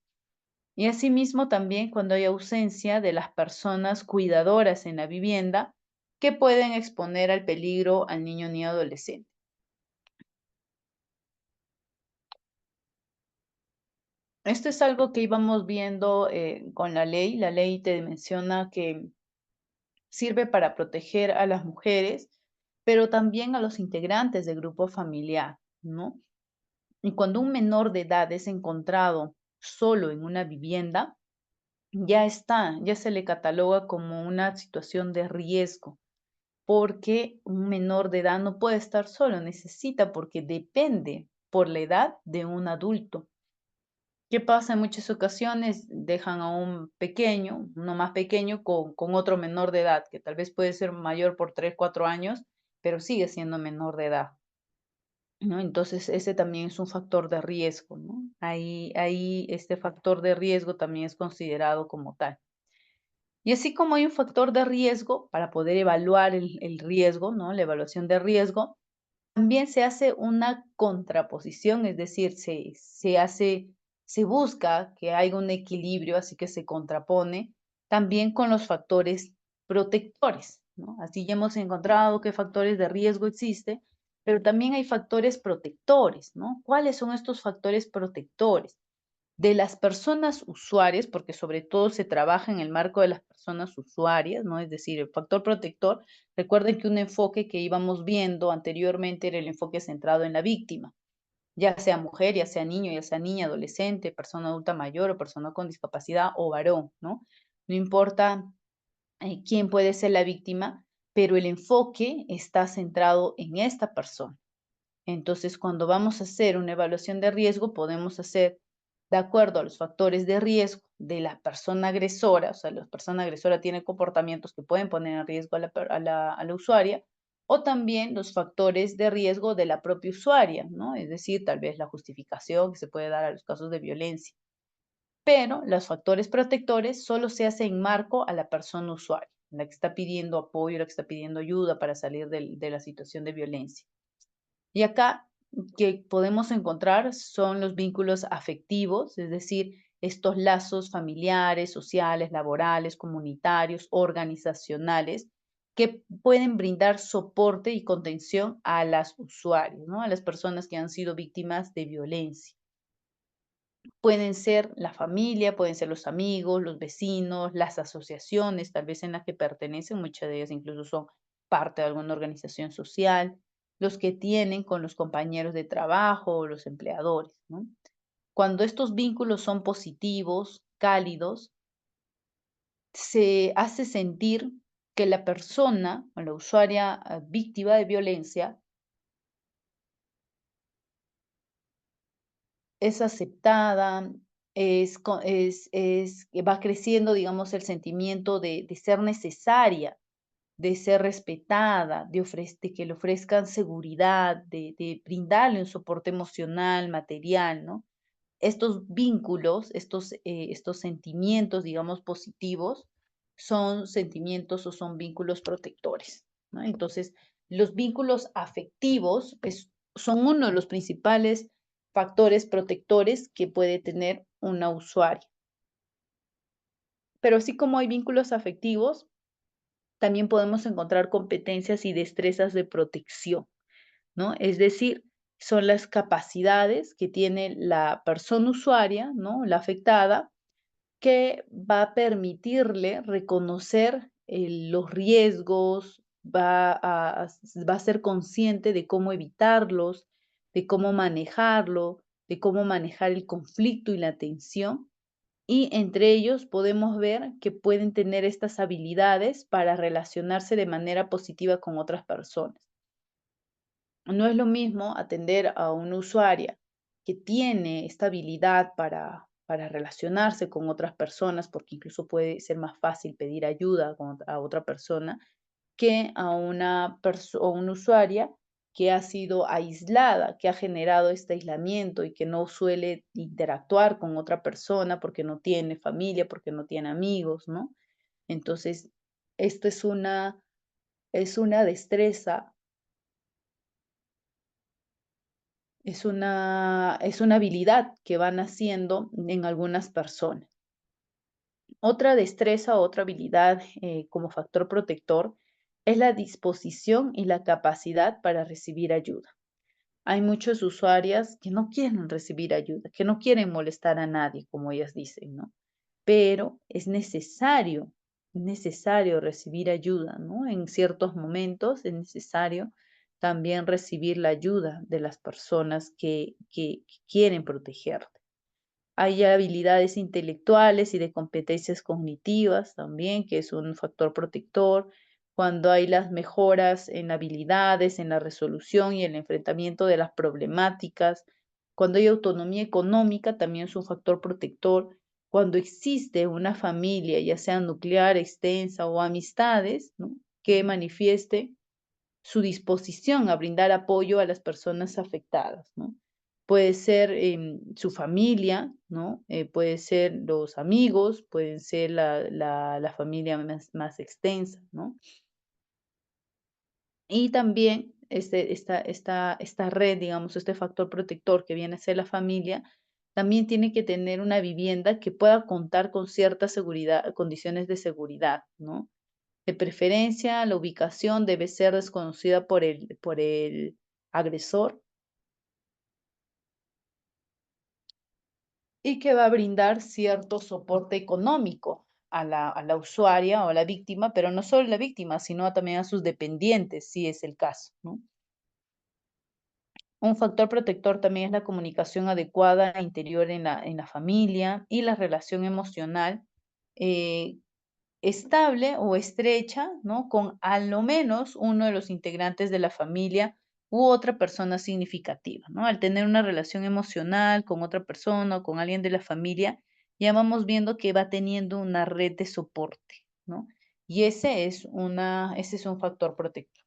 Y asimismo también cuando hay ausencia de las personas cuidadoras en la vivienda que pueden exponer al peligro al niño ni adolescente. Esto es algo que íbamos viendo con la ley. La ley te menciona que sirve para proteger a las mujeres, pero también a los integrantes del grupo familiar, ¿no? Y cuando un menor de edad es encontrado solo en una vivienda, ya se le cataloga como una situación de riesgo, porque un menor de edad no puede estar solo, necesita, porque depende por la edad de un adulto. ¿Qué pasa en muchas ocasiones? Dejan a un pequeño, uno más pequeño, con otro menor de edad, que tal vez puede ser mayor por 3, 4 años, pero sigue siendo menor de edad, ¿no? Entonces, ese también es un factor de riesgo, ¿no? Ahí este factor de riesgo también es considerado como tal. Y así como hay un factor de riesgo para poder evaluar el riesgo, ¿no? La evaluación de riesgo, también se hace una contraposición, es decir, se busca que haya un equilibrio, así que se contrapone también con los factores protectores, ¿no? Así ya hemos encontrado qué factores de riesgo existen, pero también hay factores protectores, ¿no? ¿Cuáles son estos factores protectores? De las personas usuarias, porque sobre todo se trabaja en el marco de las personas usuarias, ¿no? Es decir, el factor protector, recuerden que un enfoque que íbamos viendo anteriormente era el enfoque centrado en la víctima, ya sea mujer, ya sea niño, ya sea niña, adolescente, persona adulta mayor o persona con discapacidad o varón, ¿no? No importa quién puede ser la víctima, pero el enfoque está centrado en esta persona. Entonces, cuando vamos a hacer una evaluación de riesgo, podemos hacer de acuerdo a los factores de riesgo de la persona agresora, o sea, la persona agresora tiene comportamientos que pueden poner en riesgo a la usuaria, o también los factores de riesgo de la propia usuaria, ¿no? Es decir, tal vez la justificación que se puede dar a los casos de violencia. Pero los factores protectores solo se hacen en marco a la persona usuaria, la que está pidiendo apoyo, la que está pidiendo ayuda para salir de la situación de violencia. Y acá que podemos encontrar son los vínculos afectivos, es decir, estos lazos familiares, sociales, laborales, comunitarios, organizacionales, que pueden brindar soporte y contención a las usuarias, ¿no? A las personas que han sido víctimas de violencia. Pueden ser la familia, pueden ser los amigos, los vecinos, las asociaciones, tal vez en las que pertenecen, muchas de ellas incluso son parte de alguna organización social, los que tienen con los compañeros de trabajo o los empleadores, ¿no? Cuando estos vínculos son positivos, cálidos, se hace sentir que la persona o la usuaria víctima de violencia es aceptada, va creciendo, digamos, el sentimiento de ser necesaria, de ser respetada, de que le ofrezcan seguridad, de brindarle un soporte emocional, material, ¿no? Estos vínculos, estos sentimientos, digamos, positivos, son sentimientos o son vínculos protectores, ¿no? Entonces, los vínculos afectivos son uno de los principales factores protectores que puede tener una usuaria. Pero así como hay vínculos afectivos, también podemos encontrar competencias y destrezas de protección, ¿no? Es decir, son las capacidades que tiene la persona usuaria, ¿no? La afectada, que va a permitirle reconocer los riesgos, va a ser consciente de cómo evitarlos, de cómo manejarlo, de cómo manejar el conflicto y la tensión. Y entre ellos podemos ver que pueden tener estas habilidades para relacionarse de manera positiva con otras personas. No es lo mismo atender a una usuaria que tiene esta habilidad para relacionarse con otras personas, porque incluso puede ser más fácil pedir ayuda a otra persona, que a una usuaria que ha sido aislada, que ha generado este aislamiento y que no suele interactuar con otra persona porque no tiene familia, porque no tiene amigos, ¿no? Entonces, esto es una destreza. Es una habilidad que van haciendo en algunas personas. Otra destreza, otra habilidad como factor protector es la disposición y la capacidad para recibir ayuda. Hay muchas usuarias que no quieren recibir ayuda, que no quieren molestar a nadie, como ellas dicen, ¿no? Pero es necesario recibir ayuda, ¿no? En ciertos momentos es necesario también recibir la ayuda de las personas que quieren protegerte. Hay habilidades intelectuales y de competencias cognitivas también, que es un factor protector. Cuando hay las mejoras en habilidades, en la resolución y el enfrentamiento de las problemáticas. Cuando hay autonomía económica, también es un factor protector. Cuando existe una familia, ya sea nuclear, extensa o amistades, ¿no? Que manifieste su disposición a brindar apoyo a las personas afectadas, ¿no? Puede ser su familia, ¿no? Puede ser los amigos, pueden ser la familia más extensa, ¿no? Y también esta red, digamos, este factor protector que viene a ser la familia, también tiene que tener una vivienda que pueda contar con cierta seguridad, condiciones de seguridad, ¿no? De preferencia, la ubicación debe ser desconocida por el agresor y que va a brindar cierto soporte económico a la usuaria o a la víctima, pero no solo a la víctima, sino también a sus dependientes, si es el caso, ¿no? Un factor protector también es la comunicación adecuada e interior en la familia y la relación emocional eh, estable o estrecha, ¿no? Con al lo menos uno de los integrantes de la familia u otra persona significativa, ¿no? Al tener una relación emocional con otra persona o con alguien de la familia, ya vamos viendo que va teniendo una red de soporte, ¿no? Y ese es un factor protector.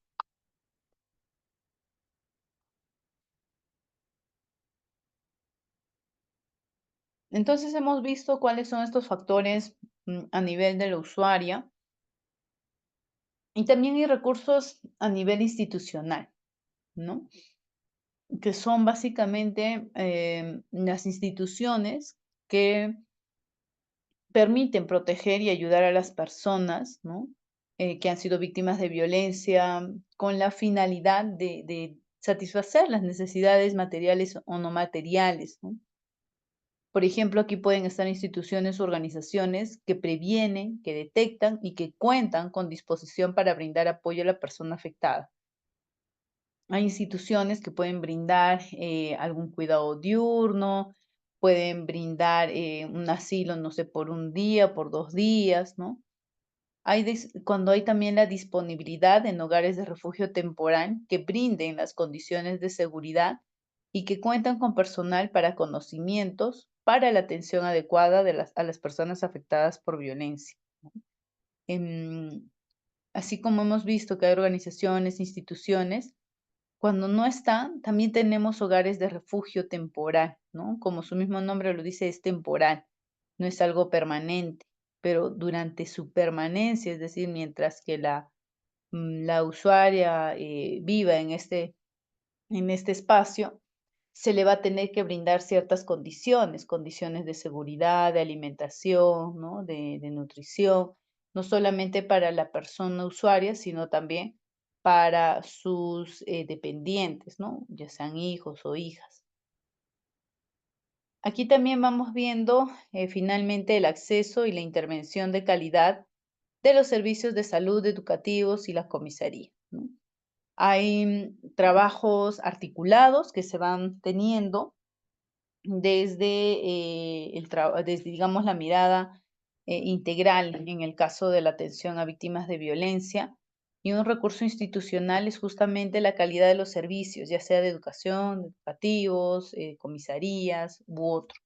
Entonces hemos visto cuáles son estos factores a nivel de la usuaria y también hay recursos a nivel institucional, ¿no? Que son básicamente las instituciones que permiten proteger y ayudar a las personas, ¿no? Que han sido víctimas de violencia con la finalidad de satisfacer las necesidades materiales o no materiales, ¿no? Por ejemplo, aquí pueden estar instituciones u organizaciones que previenen, que detectan y que cuentan con disposición para brindar apoyo a la persona afectada. Hay instituciones que pueden brindar algún cuidado diurno, pueden brindar un asilo, no sé, por un día, por 2 días, ¿no? Cuando hay también la disponibilidad en hogares de refugio temporal que brinden las condiciones de seguridad y que cuentan con personal para conocimientos para la atención adecuada a las personas afectadas por violencia. Em, Así como hemos visto que hay organizaciones, instituciones, cuando no están, también tenemos hogares de refugio temporal, ¿no? Como su mismo nombre lo dice, es temporal, no es algo permanente, pero durante su permanencia, es decir, mientras que la usuaria viva en este espacio, se le va a tener que brindar ciertas condiciones, condiciones de seguridad, de alimentación, ¿no? De nutrición, no solamente para la persona usuaria, sino también para sus dependientes, ¿no? Ya sean hijos o hijas. Aquí también vamos viendo finalmente el acceso y la intervención de calidad de los servicios de salud educativos y la comisaría, ¿no? Hay trabajos articulados que se van teniendo desde, desde, digamos, la mirada integral en el caso de la atención a víctimas de violencia. Y un recurso institucional es justamente la calidad de los servicios, ya sea de educación, educativos, comisarías u otro.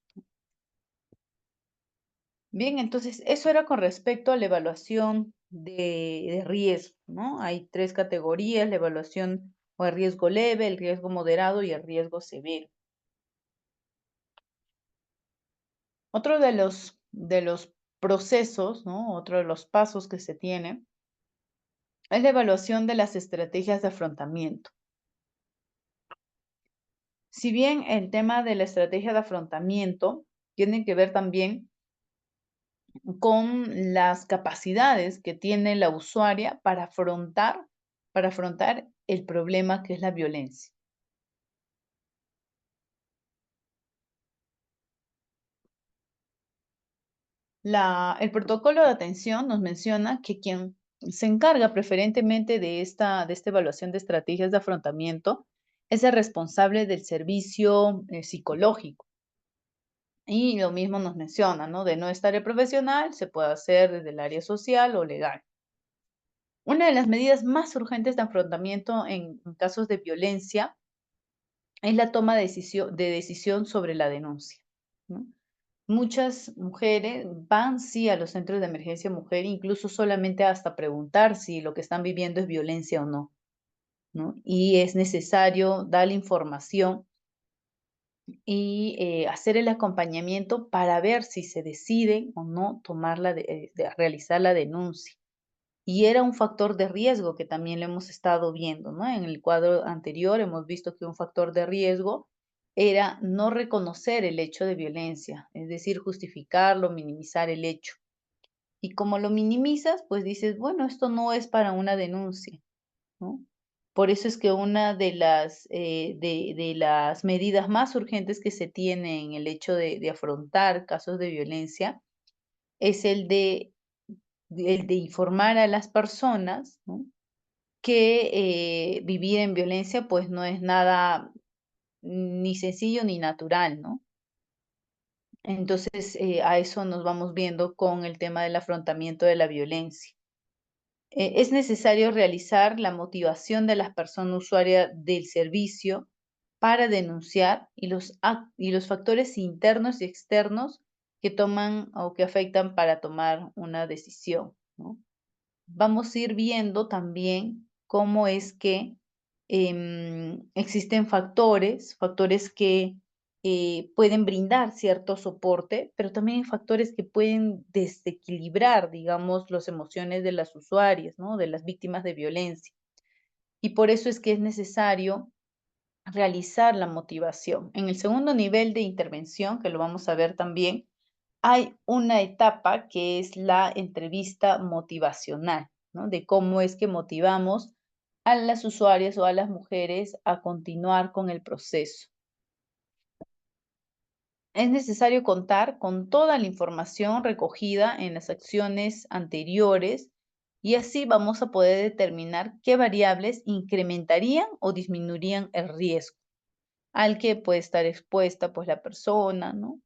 Bien, entonces eso era con respecto a la evaluación de riesgo, ¿no? Hay 3 categorías: la evaluación o el riesgo leve, el riesgo moderado y el riesgo severo. Otro de los procesos, ¿no? Otro de los pasos que se tiene es la evaluación de las estrategias de afrontamiento. Si bien el tema de la estrategia de afrontamiento tiene que ver también con las capacidades que tiene la usuaria para afrontar el problema que es la violencia. El protocolo de atención nos menciona que quien se encarga preferentemente de esta evaluación de estrategias de afrontamiento es el responsable del servicio psicológico. Y lo mismo nos menciona, ¿no? De no estar el profesional, se puede hacer desde el área social o legal. Una de las medidas más urgentes de afrontamiento en casos de violencia es la toma de decisión sobre la denuncia, ¿no? Muchas mujeres van sí a los centros de emergencia mujer, incluso solamente hasta preguntar si lo que están viviendo es violencia o no, ¿no? Y es necesario dar la información y hacer el acompañamiento para ver si se deciden o no de realizar la denuncia. Y era un factor de riesgo que también lo hemos estado viendo, ¿no? En el cuadro anterior hemos visto que un factor de riesgo era no reconocer el hecho de violencia, es decir, justificarlo, minimizar el hecho. Y como lo minimizas, pues dices, bueno, esto no es para una denuncia, ¿no? Por eso es que una de las medidas más urgentes que se tiene en el hecho de afrontar casos de violencia es el de informar a las personas, ¿no? Que vivir en violencia pues no es nada ni sencillo ni natural, ¿no? Entonces a eso nos vamos viendo con el tema del afrontamiento de la violencia. Es necesario realizar la motivación de las personas usuarias del servicio para denunciar y los factores internos y externos que toman o que afectan para tomar una decisión, ¿no? Vamos a ir viendo también cómo es que existen factores que pueden brindar cierto soporte, pero también hay factores que pueden desequilibrar, digamos, las emociones de las usuarias, ¿no? De las víctimas de violencia. Y por eso es que es necesario realizar la motivación. En el segundo nivel de intervención, que lo vamos a ver también, hay una etapa que es la entrevista motivacional, ¿no? De cómo es que motivamos a las usuarias o a las mujeres a continuar con el proceso. es necesario contar con toda la información recogida en las acciones anteriores y así vamos a poder determinar qué variables incrementarían o disminuirían el riesgo al que puede estar expuesta pues la persona, ¿no?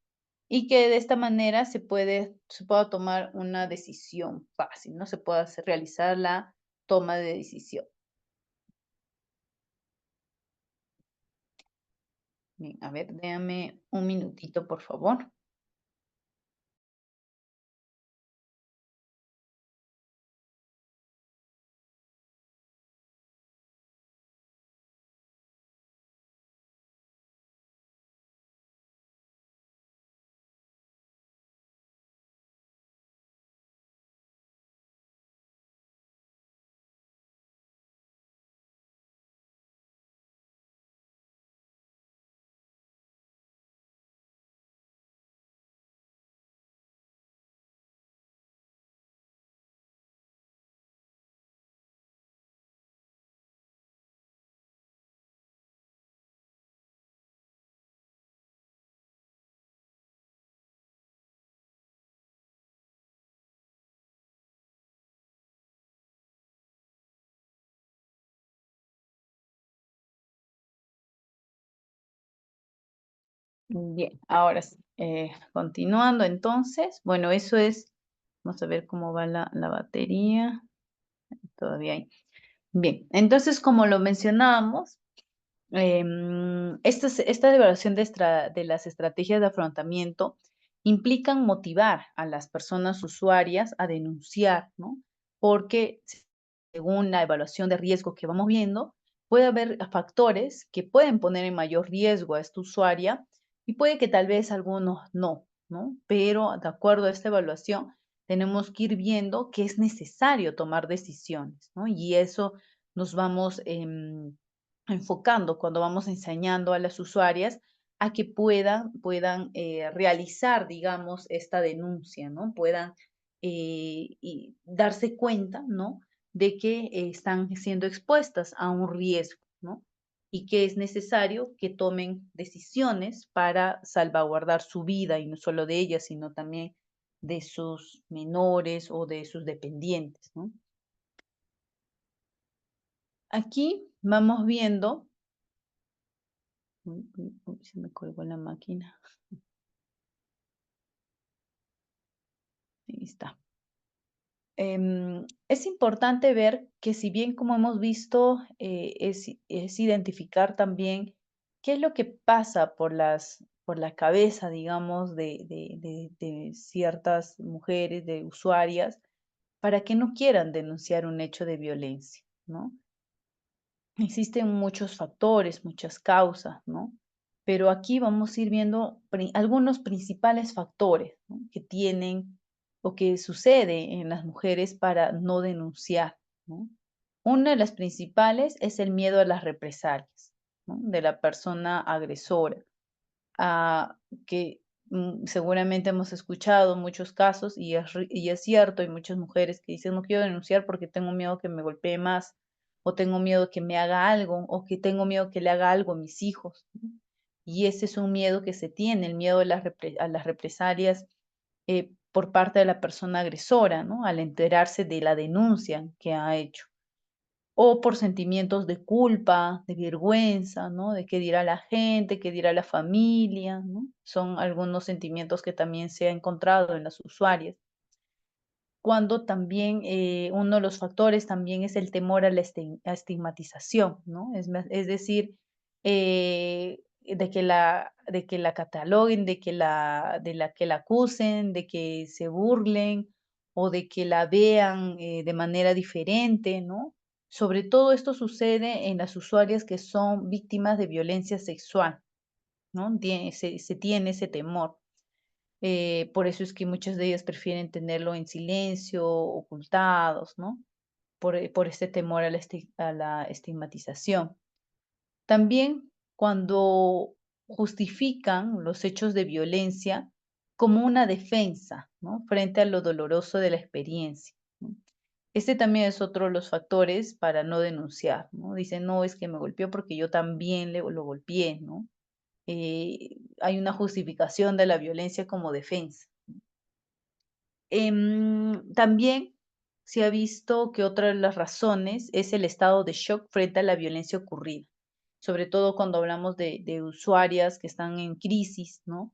Y que de esta manera se pueda tomar una decisión fácil, ¿no? Se pueda realizar la toma de decisión. Bien, a ver, déjame un minutito, por favor. Bien, ahora sí, continuando entonces, bueno, eso es, vamos a ver cómo va la batería, todavía hay. Bien, entonces como lo mencionábamos, esta evaluación de las estrategias de afrontamiento implican motivar a las personas usuarias a denunciar, ¿no? Porque según la evaluación de riesgo que vamos viendo, puede haber factores que pueden poner en mayor riesgo a esta usuaria y puede que tal vez algunos no, ¿no? Pero de acuerdo a esta evaluación, tenemos que ir viendo que es necesario tomar decisiones, ¿no? Y eso nos vamos enfocando cuando vamos enseñando a las usuarias a que puedan realizar, digamos, esta denuncia, ¿no? Puedan y darse cuenta, ¿no? De que están siendo expuestas a un riesgo, ¿no? Y que es necesario que tomen decisiones para salvaguardar su vida, y no solo de ellas, sino también de sus menores o de sus dependientes, ¿no? Aquí vamos viendo, se me colgó la máquina, ahí está. Es importante ver que si bien como hemos visto, es identificar también qué es lo que pasa por la cabeza, digamos, de ciertas mujeres, de usuarias, para que no quieran denunciar un hecho de violencia, ¿no? Existen muchos factores, muchas causas, ¿no? Pero aquí vamos a ir viendo algunos principales factores, ¿no? Que tienen o que sucede en las mujeres para no denunciar, ¿no? Una de las principales es el miedo a las represalias, ¿no? De la persona agresora, que seguramente hemos escuchado muchos casos y es cierto, hay muchas mujeres que dicen no quiero denunciar porque tengo miedo que me golpee más, o tengo miedo que me haga algo, o que tengo miedo que le haga algo a mis hijos, ¿no? Y ese es un miedo que se tiene, el miedo a a las represalias por parte de la persona agresora, ¿no? Al enterarse de la denuncia que ha hecho o por sentimientos de culpa, de vergüenza, ¿no? De qué dirá la gente, qué dirá la familia, ¿no? Son algunos sentimientos que también se ha encontrado en las usuarias. Cuando también uno de los factores también es el temor a la estigmatización, ¿no? Es decir, de que la cataloguen, que la acusen, de que se burlen o de que la vean de manera diferente, ¿no? Sobre todo esto sucede en las usuarias que son víctimas de violencia sexual, ¿no? Se tiene ese temor. Por eso es que muchas de ellas prefieren tenerlo en silencio, ocultados, ¿no? Por este temor a a la estigmatización. También cuando justifican los hechos de violencia como una defensa, ¿no? Frente a lo doloroso de la experiencia, ¿no? Este también es otro de los factores para no denunciar, ¿no? Dicen, no, es que me golpeó porque yo también lo golpeé, ¿no? hay una justificación de la violencia como defensa. También se ha visto que otra de las razones es el estado de shock frente a la violencia ocurrida, sobre todo cuando hablamos de usuarias que están en crisis, ¿no?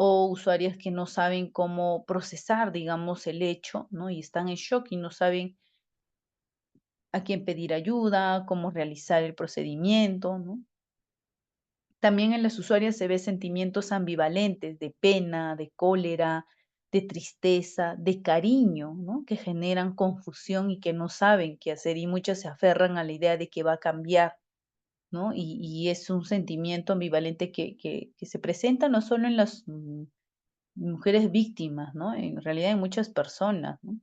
O usuarias que no saben cómo procesar, digamos, el hecho, ¿no? Y están en shock y no saben a quién pedir ayuda, cómo realizar el procedimiento, ¿no? También en las usuarias se ve sentimientos ambivalentes de pena, de cólera, de tristeza, de cariño, ¿no? Que generan confusión y que no saben qué hacer y muchas se aferran a la idea de que va a cambiar, ¿no? Y es un sentimiento ambivalente que se presenta no solo en las mujeres víctimas, ¿no? En realidad en muchas personas, ¿no?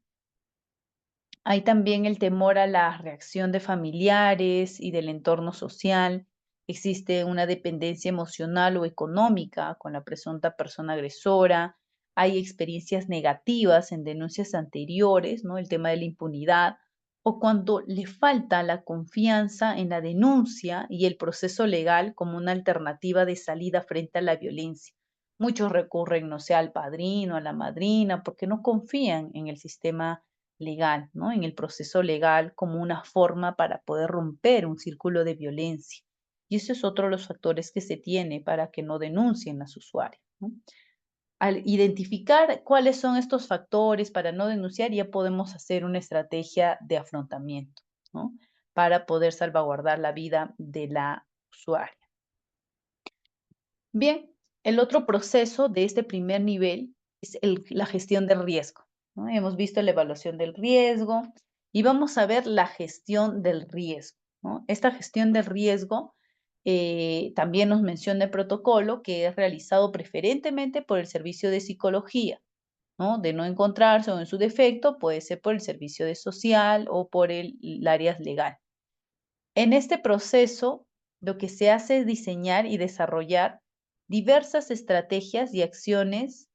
Hay también el temor a la reacción de familiares y del entorno social. Existe una dependencia emocional o económica con la presunta persona agresora. Hay experiencias negativas en denuncias anteriores, ¿no? El tema de la impunidad. O cuando le falta la confianza en la denuncia y el proceso legal como una alternativa de salida frente a la violencia. Muchos recurren, no sé, al padrino, a la madrina, porque no confían en el sistema legal, ¿no? En el proceso legal como una forma para poder romper un círculo de violencia. Y eso es otro de los factores que se tiene para que no denuncien las usuarias, ¿no? Al identificar cuáles son estos factores para no denunciar, ya podemos hacer una estrategia de afrontamiento, ¿no? Para poder salvaguardar la vida de la usuaria. Bien, el otro proceso de este primer nivel es la gestión del riesgo, ¿no? Hemos visto la evaluación del riesgo y vamos a ver la gestión del riesgo, ¿no? Esta gestión del riesgo también nos menciona el protocolo que es realizado preferentemente por el servicio de psicología, ¿no? De no encontrarse o en su defecto puede ser por el servicio de social o por el área legal. En este proceso, lo que se hace es diseñar y desarrollar diversas estrategias y acciones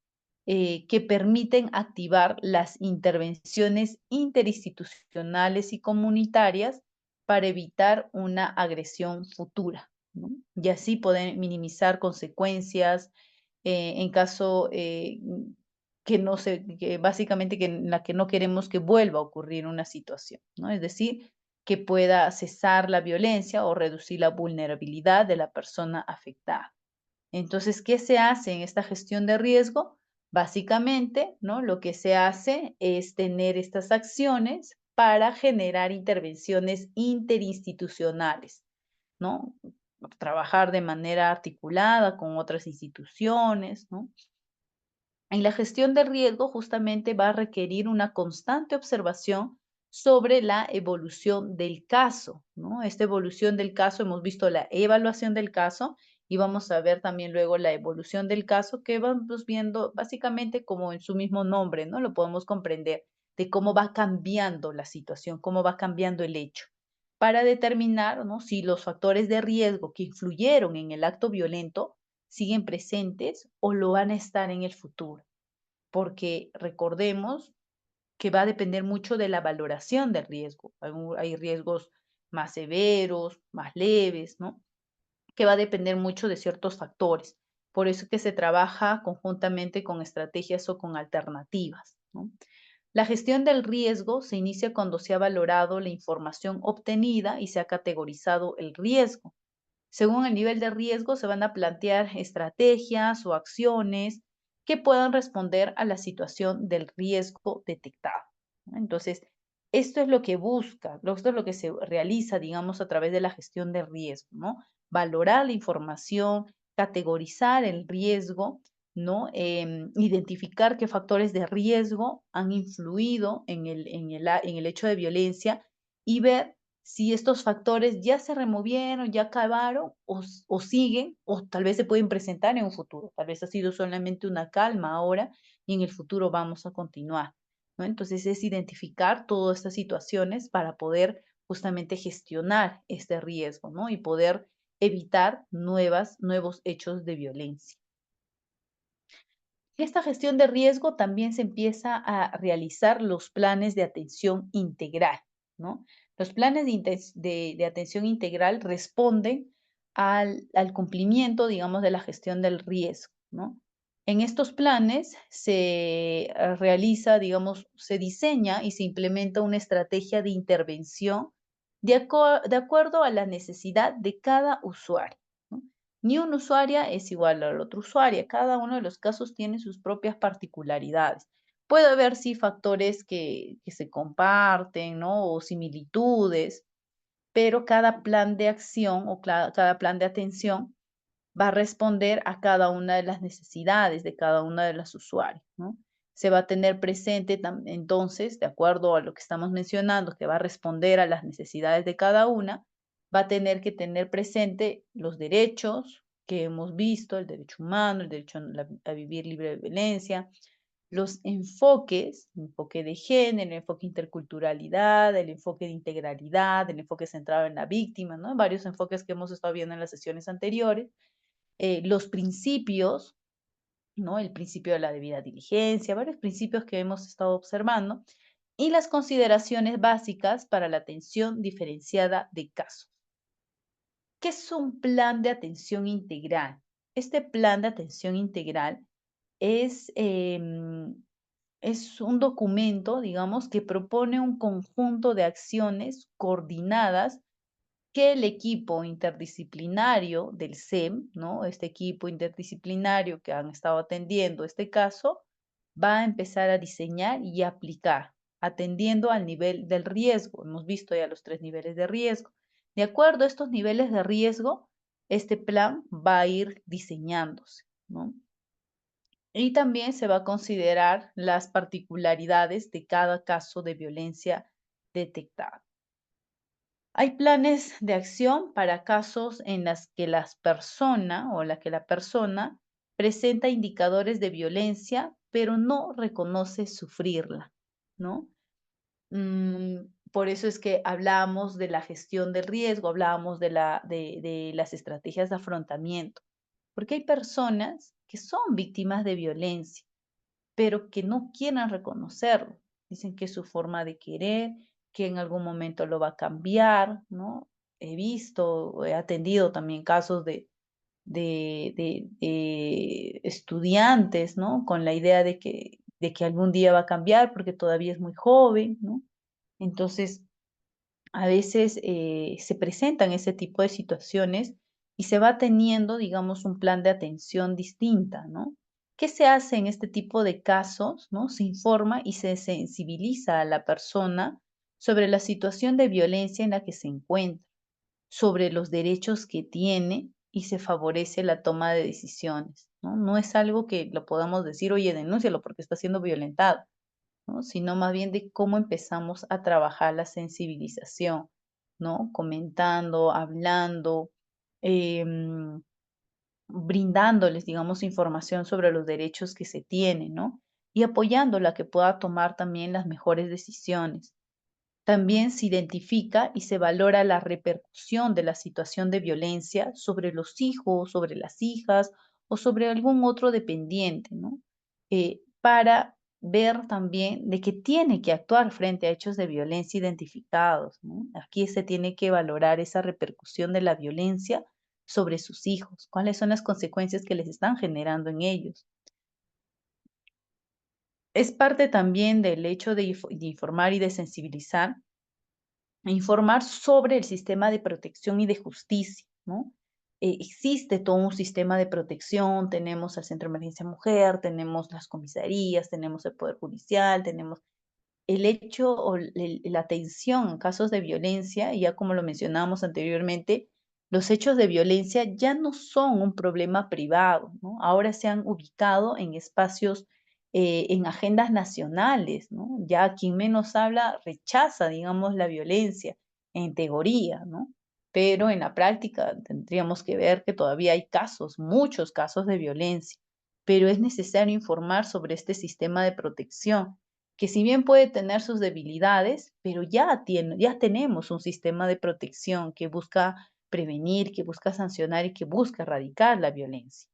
que permiten activar las intervenciones interinstitucionales y comunitarias para evitar una agresión futura, ¿no? Y así poder minimizar consecuencias en caso que no se, que básicamente que en la que no queremos que vuelva a ocurrir una situación, ¿no? Es decir, que pueda cesar la violencia o reducir la vulnerabilidad de la persona afectada. Entonces, ¿qué se hace en esta gestión de riesgo? Básicamente, ¿no? Lo que se hace es tener estas acciones para generar intervenciones interinstitucionales, ¿no? Trabajar de manera articulada con otras instituciones, ¿no? En la gestión de riesgo justamente va a requerir una constante observación sobre la evolución del caso, ¿no? Esta evolución del caso, hemos visto la evaluación del caso y vamos a ver también luego la evolución del caso que vamos viendo básicamente como en su mismo nombre, ¿no? Lo podemos comprender de cómo va cambiando la situación, cómo va cambiando el hecho, para determinar, ¿no? Si los factores de riesgo que influyeron en el acto violento siguen presentes o lo van a estar en el futuro, porque recordemos que va a depender mucho de la valoración del riesgo. Hay riesgos más severos, más leves, ¿no? Que va a depender mucho de ciertos factores. Por eso es que se trabaja conjuntamente con estrategias o con alternativas, ¿no? La gestión del riesgo se inicia cuando se ha valorado la información obtenida y se ha categorizado el riesgo. Según el nivel de riesgo, se van a plantear estrategias o acciones que puedan responder a la situación del riesgo detectado, ¿no? Entonces, esto es lo que busca, esto es lo que se realiza, digamos, a través de la gestión de riesgo, ¿no? Valorar la información, categorizar el riesgo, ¿no? Identificar qué factores de riesgo han influido en el hecho de violencia y ver si estos factores ya se removieron, ya acabaron o siguen, o tal vez se pueden presentar en un futuro. Tal vez ha sido solamente una calma ahora y en el futuro vamos a continuar, ¿no? Entonces es identificar todas estas situaciones para poder justamente gestionar este riesgo, ¿no? Y poder evitar nuevos hechos de violencia. Esta gestión de riesgo también se empieza a realizar los planes de atención integral, ¿no? Los planes de atención integral responden al cumplimiento, digamos, de la gestión del riesgo, ¿no? En estos planes se realiza, digamos, se diseña y se implementa una estrategia de intervención de acuerdo a la necesidad de cada usuario, ¿no? Ni una usuaria es igual a la otra usuaria. Cada uno de los casos tiene sus propias particularidades. Puede haber, sí, factores que se comparten, ¿no? O similitudes, pero cada plan de acción o cada plan de atención va a responder a cada una de las necesidades de cada una de las usuarios, ¿no? Se va a tener presente entonces, de acuerdo a lo que estamos mencionando, que va a responder a las necesidades de cada una, va a tener que tener presente los derechos que hemos visto, el derecho humano, el derecho a vivir libre de violencia, los enfoques, el enfoque de género, el enfoque de interculturalidad, el enfoque de integralidad, el enfoque centrado en la víctima, ¿no? Varios enfoques que hemos estado viendo en las sesiones anteriores, los principios, ¿no? El principio de la debida diligencia, varios principios que hemos estado observando, y las consideraciones básicas para la atención diferenciada de casos. ¿Qué es un plan de atención integral? Este plan de atención integral es, es un documento, digamos, que propone un conjunto de acciones coordinadas que el equipo interdisciplinario del SEM, ¿no? Este equipo interdisciplinario que han estado atendiendo este caso, va a empezar a diseñar y aplicar, atendiendo al nivel del riesgo. Hemos visto ya los 3 niveles de riesgo. De acuerdo a estos niveles de riesgo, este plan va a ir diseñándose, ¿no? Y también se va a considerar las particularidades de cada caso de violencia detectada. Hay planes de acción para casos en las que la persona presenta indicadores de violencia, pero no reconoce sufrirla, ¿no? Por eso es que hablamos de la gestión del riesgo, hablamos de las estrategias de afrontamiento, porque hay personas que son víctimas de violencia, pero que no quieren reconocerlo. Dicen que es su forma de querer, que en algún momento lo va a cambiar, ¿no? He visto, he atendido también casos de estudiantes, ¿no? Con la idea de que algún día va a cambiar porque todavía es muy joven, ¿no? Entonces, a veces se presentan ese tipo de situaciones y se va teniendo, digamos, un plan de atención distinta, ¿no? ¿Qué se hace en este tipo de casos, ¿no? Se informa y se sensibiliza a la persona sobre la situación de violencia en la que se encuentra, sobre los derechos que tiene y se favorece la toma de decisiones, ¿no? No es algo que lo podamos decir, oye, denúncialo porque está siendo violentado, ¿no? Sino más bien de cómo empezamos a trabajar la sensibilización, ¿no? Comentando, hablando, em, brindándoles, digamos, información sobre los derechos que se tienen, ¿no? Y apoyándola a que pueda tomar también las mejores decisiones. También se identifica y se valora la repercusión de la situación de violencia sobre los hijos, sobre las hijas o sobre algún otro dependiente, ¿no? Para ver también de que tiene que actuar frente a hechos de violencia identificados, ¿no? Aquí se tiene que valorar esa repercusión de la violencia sobre sus hijos, cuáles son las consecuencias que les están generando en ellos. Es parte también del hecho de informar y de sensibilizar informar sobre el sistema de protección y de justicia, ¿no? Existe todo un sistema de protección, tenemos al Centro de Emergencia Mujer, tenemos las comisarías, tenemos el Poder Judicial, tenemos el hecho o la atención en casos de violencia, y ya como lo mencionábamos anteriormente, los hechos de violencia ya no son un problema privado, ¿no? Ahora se han ubicado en espacios, en agendas nacionales, ¿no? Ya quien menos habla rechaza, digamos, la violencia en teoría, ¿no? Pero en la práctica tendríamos que ver que todavía hay casos, muchos casos de violencia, pero es necesario informar sobre este sistema de protección que si bien puede tener sus debilidades, pero ya tenemos un sistema de protección que busca prevenir, que busca sancionar y que busca erradicar la violencia.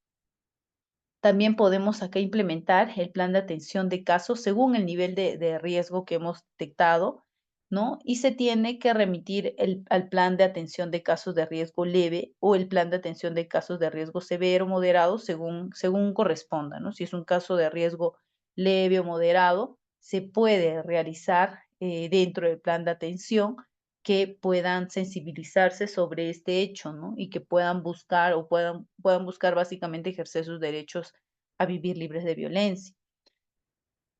También podemos acá implementar el plan de atención de casos según el nivel de riesgo que hemos detectado ¿no? Y se tiene que remitir al plan de atención de casos de riesgo leve o el plan de atención de casos de riesgo severo o moderado según corresponda, ¿no? Si es un caso de riesgo leve o moderado, se puede realizar dentro del plan de atención que puedan sensibilizarse sobre este hecho, ¿no? Y que puedan buscar o puedan buscar básicamente ejercer sus derechos a vivir libres de violencia.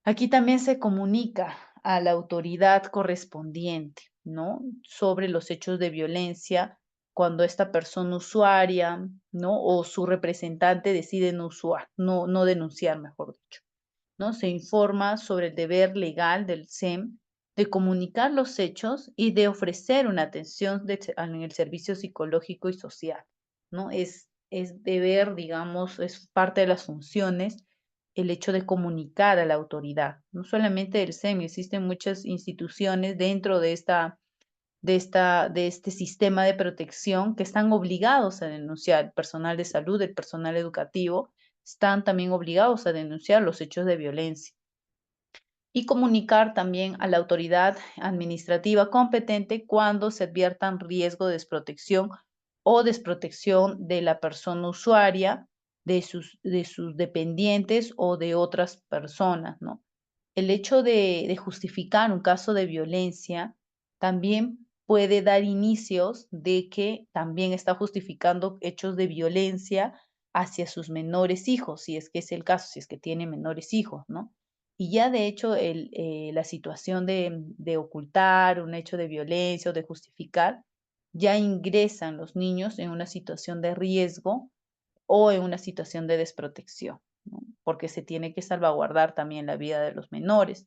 Aquí también se comunica a la autoridad correspondiente, ¿no? Sobre los hechos de violencia cuando esta persona usuaria, ¿no? O su representante decide no denunciar, mejor dicho, ¿no? Se informa sobre el deber legal del SEM de comunicar los hechos y de ofrecer una atención en el servicio psicológico y social, ¿no? Es deber, digamos, es parte de las funciones el hecho de comunicar a la autoridad, no solamente el SEM, existen muchas instituciones dentro de este sistema de protección que están obligados a denunciar, el personal de salud, el personal educativo, están también obligados a denunciar los hechos de violencia y comunicar también a la autoridad administrativa competente cuando se adviertan riesgo de desprotección o desprotección de la persona usuaria, de sus dependientes o de otras personas, ¿no? El hecho de justificar un caso de violencia también puede dar inicios de que también está justificando hechos de violencia hacia sus menores hijos, si es que es el caso, si es que tiene menores hijos, ¿no? Y ya de hecho la situación de ocultar un hecho de violencia o de justificar, ya ingresan los niños en una situación de riesgo o en una situación de desprotección, ¿no? Porque se tiene que salvaguardar también la vida de los menores.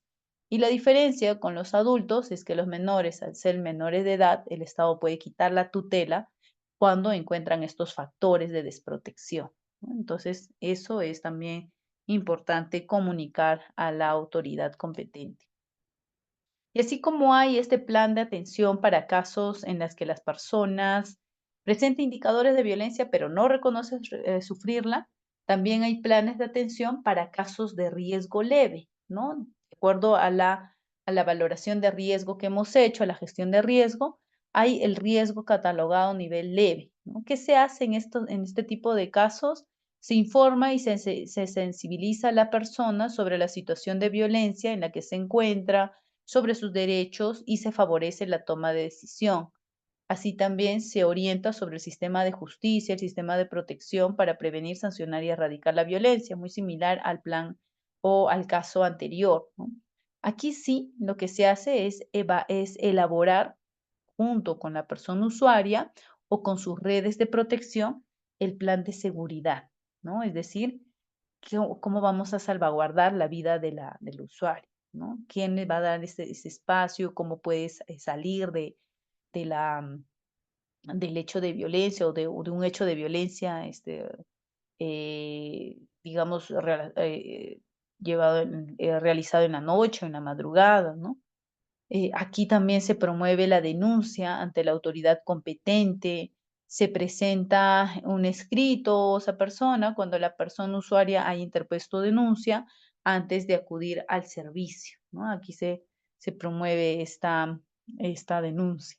Y la diferencia con los adultos es que los menores, al ser menores de edad, el Estado puede quitar la tutela cuando encuentran estos factores de desprotección, ¿no? Entonces, eso es también importante comunicar a la autoridad competente. Y así como hay este plan de atención para casos en los que las personas presentan indicadores de violencia pero no reconocen sufrirla, también hay planes de atención para casos de riesgo leve, ¿no? De acuerdo a la valoración de riesgo que hemos hecho, a la gestión de riesgo, hay el riesgo catalogado a nivel leve, ¿no? ¿Qué se hace en este tipo de casos? Se informa y se sensibiliza a la persona sobre la situación de violencia en la que se encuentra, sobre sus derechos y se favorece la toma de decisión. Así también se orienta sobre el sistema de justicia, el sistema de protección para prevenir, sancionar y erradicar la violencia, muy similar al plan o al caso anterior, ¿no? Aquí sí, lo que se hace es elaborar junto con la persona usuaria o con sus redes de protección el plan de seguridad, ¿no? Es decir, cómo vamos a salvaguardar la vida del usuario, ¿no? ¿Quién le va a dar ese espacio? ¿Cómo puedes salir de del hecho de violencia o de un hecho de violencia, digamos, realizado en la noche o en la madrugada, ¿no? Aquí también se promueve la denuncia ante la autoridad competente, se presenta un escrito a esa persona cuando la persona usuaria haya interpuesto denuncia antes de acudir al servicio, ¿no? Aquí se promueve esta denuncia.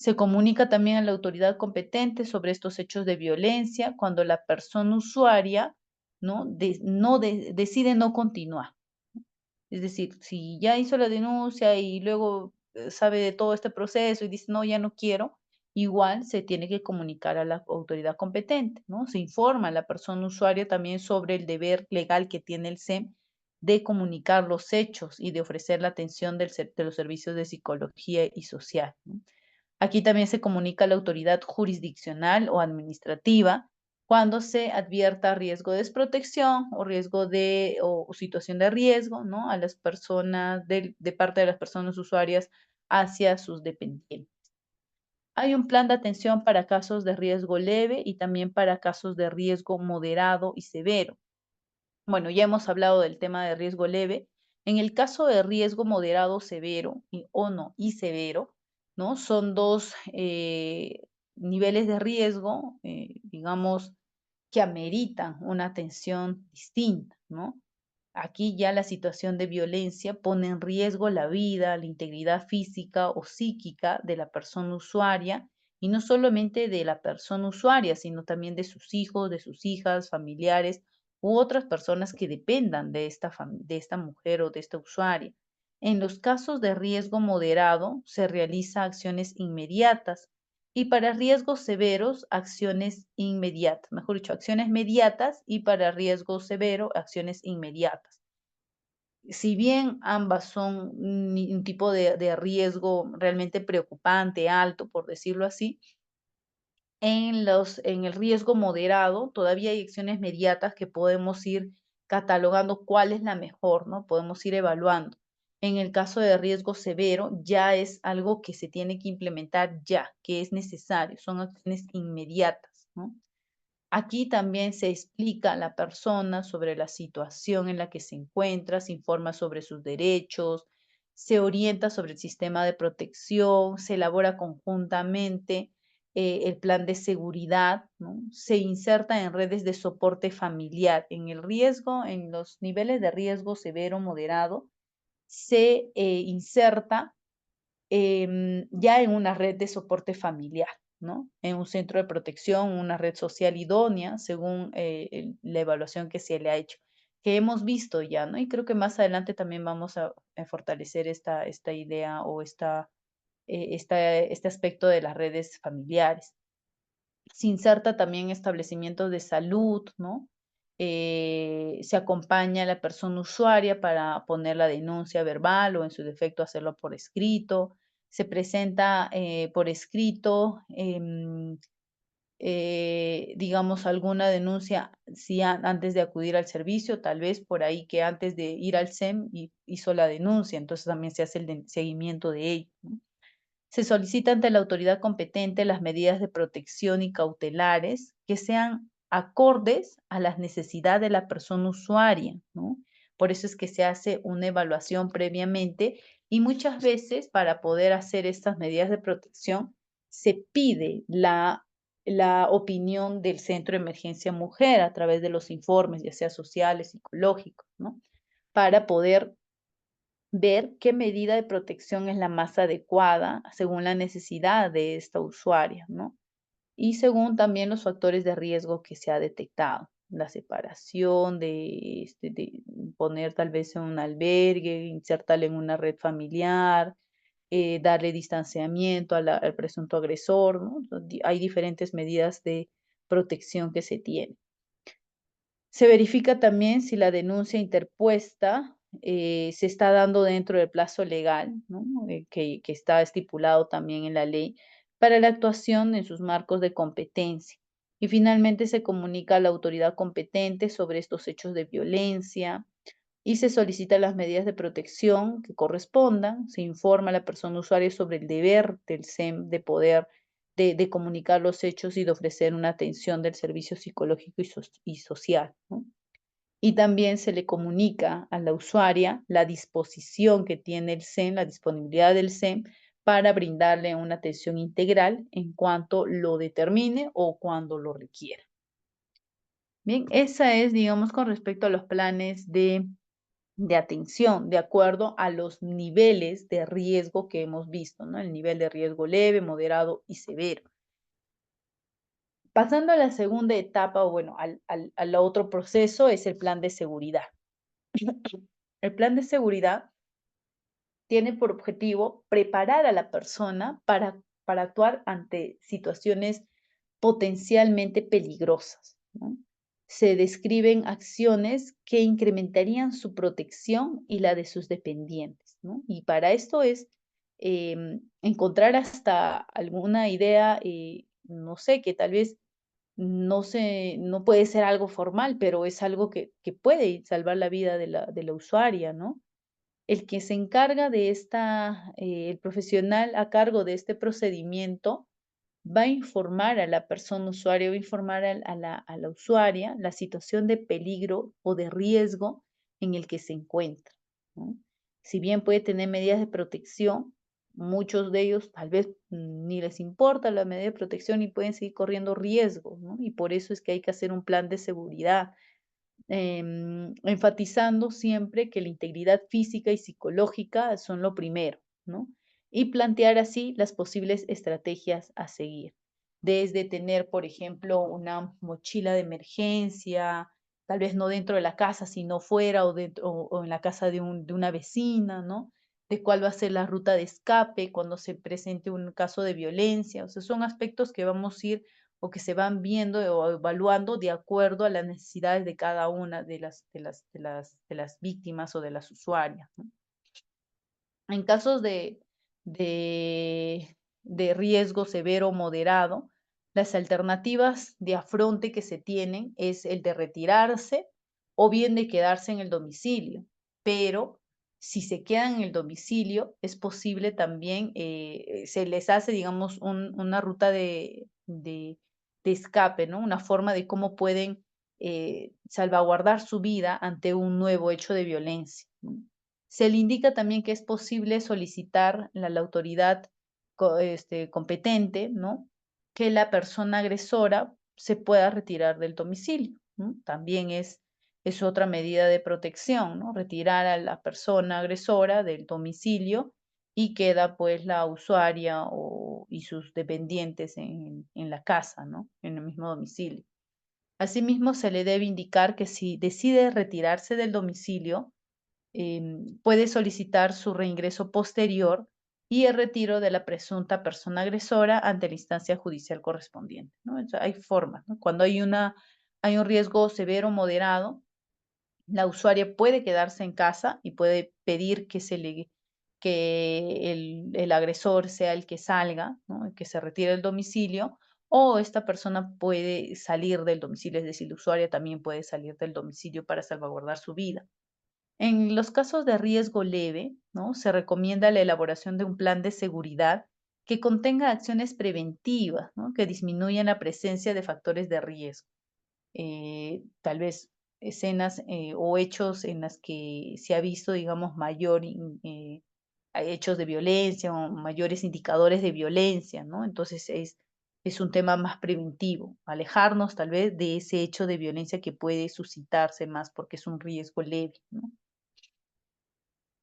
Se comunica también a la autoridad competente sobre estos hechos de violencia cuando la persona usuaria, ¿no? Decide no continuar. Es decir, si ya hizo la denuncia y luego sabe de todo este proceso y dice, no, ya no quiero, igual se tiene que comunicar a la autoridad competente, ¿no? Se informa a la persona usuaria también sobre el deber legal que tiene el SEM de comunicar los hechos y de ofrecer la atención de los servicios de psicología y social, ¿no? Aquí también se comunica a la autoridad jurisdiccional o administrativa cuando se advierta riesgo de desprotección o o situación de riesgo, ¿no? A las personas, de parte de las personas usuarias hacia sus dependientes. Hay un plan de atención para casos de riesgo leve y también para casos de riesgo moderado y severo. Bueno, ya hemos hablado del tema de riesgo leve. En el caso de riesgo moderado, severo o no, y severo, ¿no? Son dos niveles de riesgo, digamos, que ameritan una atención distinta, ¿no? Aquí ya la situación de violencia pone en riesgo la vida, la integridad física o psíquica de la persona usuaria, y no solamente de la persona usuaria, sino también de sus hijos, de sus hijas, familiares u otras personas que dependan de esta mujer o de esta usuaria. En los casos de riesgo moderado, se realiza acciones inmediatas, y para riesgos severos, acciones inmediatas, mejor dicho, acciones mediatas, y para riesgo severo, acciones inmediatas. Si bien ambas son un tipo de riesgo realmente preocupante, alto, por decirlo así, en el riesgo moderado todavía hay acciones inmediatas que podemos ir catalogando cuál es la mejor, ¿no? Podemos ir evaluando. En el caso de riesgo severo, ya es algo que se tiene que implementar ya, que es necesario, son acciones inmediatas, ¿no? Aquí también se explica a la persona sobre la situación en la que se encuentra, se informa sobre sus derechos, se orienta sobre el sistema de protección, se elabora conjuntamente el plan de seguridad, ¿no? Se inserta en redes de soporte familiar. En el riesgo, en los niveles de riesgo severo, moderado, se inserta ya en una red de soporte familiar, ¿no? En un centro de protección, una red social idónea, según la evaluación que se le ha hecho, que hemos visto ya, ¿no? Y creo que más adelante también vamos a fortalecer esta idea o este aspecto de las redes familiares. Se inserta también establecimientos de salud, ¿no? Se acompaña a la persona usuaria para poner la denuncia verbal o en su defecto hacerlo por escrito. Se presenta por escrito, digamos, alguna denuncia si antes de acudir al servicio, tal vez por ahí que antes de ir al SEM hizo la denuncia, entonces también se hace el seguimiento de ello, ¿no? Se solicita ante la autoridad competente las medidas de protección y cautelares que sean acordes a las necesidades de la persona usuaria, ¿no? Por eso es que se hace una evaluación previamente, y muchas veces para poder hacer estas medidas de protección se pide la opinión del Centro de Emergencia Mujer a través de los informes, ya sea sociales, psicológicos, ¿no? Para poder ver qué medida de protección es la más adecuada según la necesidad de esta usuaria, ¿no? Y según también los factores de riesgo que se ha detectado, la separación, de poner tal vez en un albergue, insertarle en una red familiar, darle distanciamiento al presunto agresor, ¿no? Hay diferentes medidas de protección que se tienen. Se verifica también si la denuncia interpuesta se está dando dentro del plazo legal, ¿no? Que está estipulado también en la ley para la actuación en sus marcos de competencia. Y finalmente se comunica a la autoridad competente sobre estos hechos de violencia y se solicitan las medidas de protección que correspondan. Se informa a la persona usuaria sobre el deber del SEM de poder de comunicar los hechos y de ofrecer una atención del servicio psicológico y social, ¿no? Y también se le comunica a la usuaria la disposición que tiene el SEM, la disponibilidad del SEM para brindarle una atención integral en cuanto lo determine o cuando lo requiera. Bien, esa es, digamos, con respecto a los planes de atención, de acuerdo a los niveles de riesgo que hemos visto, ¿no? El nivel de riesgo leve, moderado y severo. Pasando a la segunda etapa, o bueno, al otro proceso, es el plan de seguridad. El plan de seguridad tiene por objetivo preparar a la persona para actuar ante situaciones potencialmente peligrosas, ¿no? Se describen acciones que incrementarían su protección y la de sus dependientes, ¿no? Y para esto es encontrar hasta alguna idea, no sé, que tal vez no puede ser algo formal, pero es algo que puede salvar la vida de la usuaria, ¿no? El que se encarga de el profesional a cargo de este procedimiento va a informar a la persona usuaria, va a informar a la usuaria la situación de peligro o de riesgo en el que se encuentra, ¿no? Si bien puede tener medidas de protección, muchos de ellos tal vez ni les importa la medida de protección y pueden seguir corriendo riesgos, ¿no? Y por eso es que hay que hacer un plan de seguridad enfatizando siempre que la integridad física y psicológica son lo primero, ¿no? Y plantear así las posibles estrategias a seguir, desde tener, por ejemplo, una mochila de emergencia, tal vez no dentro de la casa, sino fuera o, dentro, o en la casa de una vecina, ¿no? De cuál va a ser la ruta de escape cuando se presente un caso de violencia. O sea, son aspectos que vamos a ir o que se van viendo o evaluando de acuerdo a las necesidades de cada una de las víctimas o de las usuarias, ¿no? En casos de riesgo severo o moderado, las alternativas de afronte que se tienen es el de retirarse o bien de quedarse en el domicilio. Pero si se quedan en el domicilio, es posible también, se les hace, digamos, una ruta de escape, ¿no? Una forma de cómo pueden salvaguardar su vida ante un nuevo hecho de violencia, ¿no? Se le indica también que es posible solicitar a la autoridad competente, ¿no? Que la persona agresora se pueda retirar del domicilio, ¿no? También es otra medida de protección, ¿no? Retirar a la persona agresora del domicilio y queda pues la usuaria y sus dependientes en la casa, ¿no? En el mismo domicilio. Asimismo, se le debe indicar que si decide retirarse del domicilio, puede solicitar su reingreso posterior y el retiro de la presunta persona agresora ante la instancia judicial correspondiente, ¿no? Hay formas, ¿no? Cuando hay un riesgo severo o moderado, la usuaria puede quedarse en casa y puede pedir que el agresor sea el que salga, ¿no? El que se retire del domicilio, o esta persona puede salir del domicilio, es decir, la usuaria también puede salir del domicilio para salvaguardar su vida. En los casos de riesgo leve, ¿no? Se recomienda la elaboración de un plan de seguridad que contenga acciones preventivas, ¿no? Que disminuyan la presencia de factores de riesgo. Tal vez escenas o hechos en las que se ha visto, digamos, hechos de violencia o mayores indicadores de violencia, ¿no? Entonces es un tema más preventivo, alejarnos tal vez de ese hecho de violencia que puede suscitarse más porque es un riesgo leve, ¿no?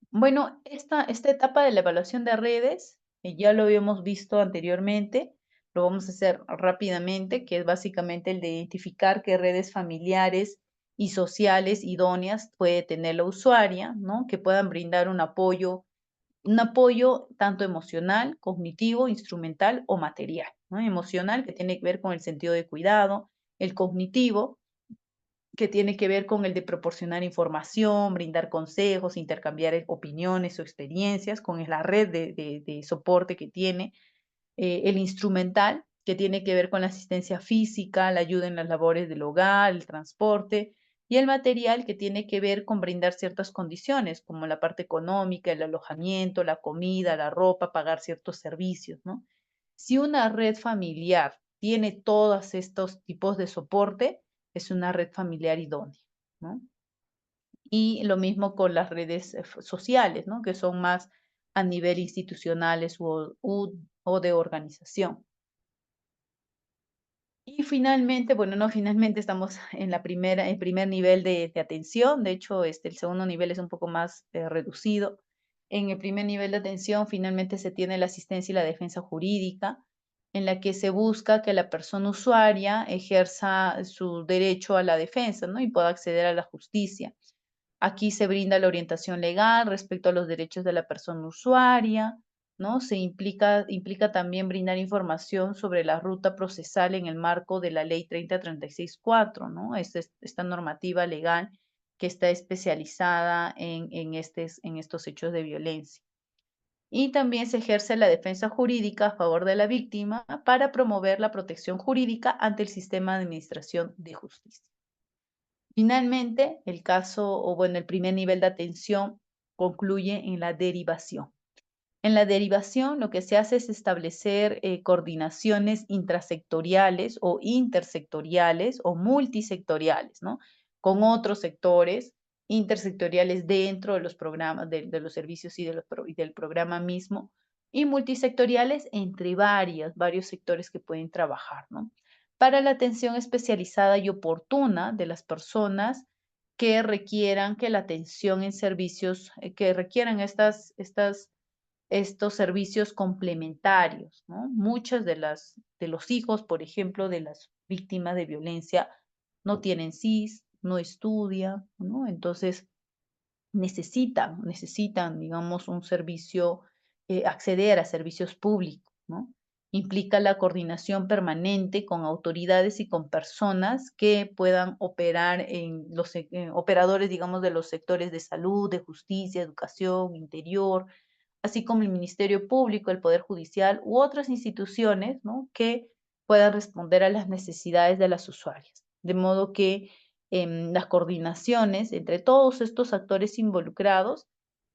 Bueno, esta etapa de la evaluación de redes, ya lo habíamos visto anteriormente, lo vamos a hacer rápidamente, que es básicamente el de identificar qué redes familiares y sociales idóneas puede tener la usuaria, ¿no? Que puedan brindar un apoyo tanto emocional, cognitivo, instrumental o material, ¿no? Emocional, que tiene que ver con el sentido de cuidado, el cognitivo, que tiene que ver con el de proporcionar información, brindar consejos, intercambiar opiniones o experiencias, con la red de soporte que tiene, el instrumental, que tiene que ver con la asistencia física, la ayuda en las labores del hogar, el transporte, y el material, que tiene que ver con brindar ciertas condiciones, como la parte económica, el alojamiento, la comida, la ropa, pagar ciertos servicios, ¿no? Si una red familiar tiene todos estos tipos de soporte, es una red familiar idónea, ¿no? Y lo mismo con las redes sociales, ¿no? Que son más a nivel institucionales o de organización. Y finalmente, bueno, no finalmente estamos en el primer nivel de atención. De hecho, el segundo nivel es un poco más reducido. En el primer nivel de atención, finalmente se tiene la asistencia y la defensa jurídica, en la que se busca que la persona usuaria ejerza su derecho a la defensa, ¿no? Y pueda acceder a la justicia. Aquí se brinda la orientación legal respecto a los derechos de la persona usuaria, ¿no? Implica también brindar información sobre la ruta procesal en el marco de la Ley 3036-4, ¿no? Esta normativa legal que está especializada en estos hechos de violencia. Y también se ejerce la defensa jurídica a favor de la víctima para promover la protección jurídica ante el sistema de administración de justicia. Finalmente, el primer nivel de atención concluye en la derivación. En la derivación, lo que se hace es establecer coordinaciones intrasectoriales o intersectoriales o multisectoriales, ¿no? Con otros sectores intersectoriales dentro de los programas, de los servicios y del programa mismo, y multisectoriales entre varios sectores que pueden trabajar, ¿no? Para la atención especializada y oportuna de las personas que requieran que la atención en servicios, que requieran estos servicios complementarios, ¿no? Muchas de los hijos, por ejemplo, de las víctimas de violencia no tienen CIS, no estudian, ¿no? Entonces necesitan, digamos, un servicio, acceder a servicios públicos, ¿no? Implica la coordinación permanente con autoridades y con personas que puedan operar en los operadores, digamos, de los sectores de salud, de justicia, educación, interior, así como el Ministerio Público, el Poder Judicial u otras instituciones, ¿no? Que puedan responder a las necesidades de las usuarias. De modo que las coordinaciones entre todos estos actores involucrados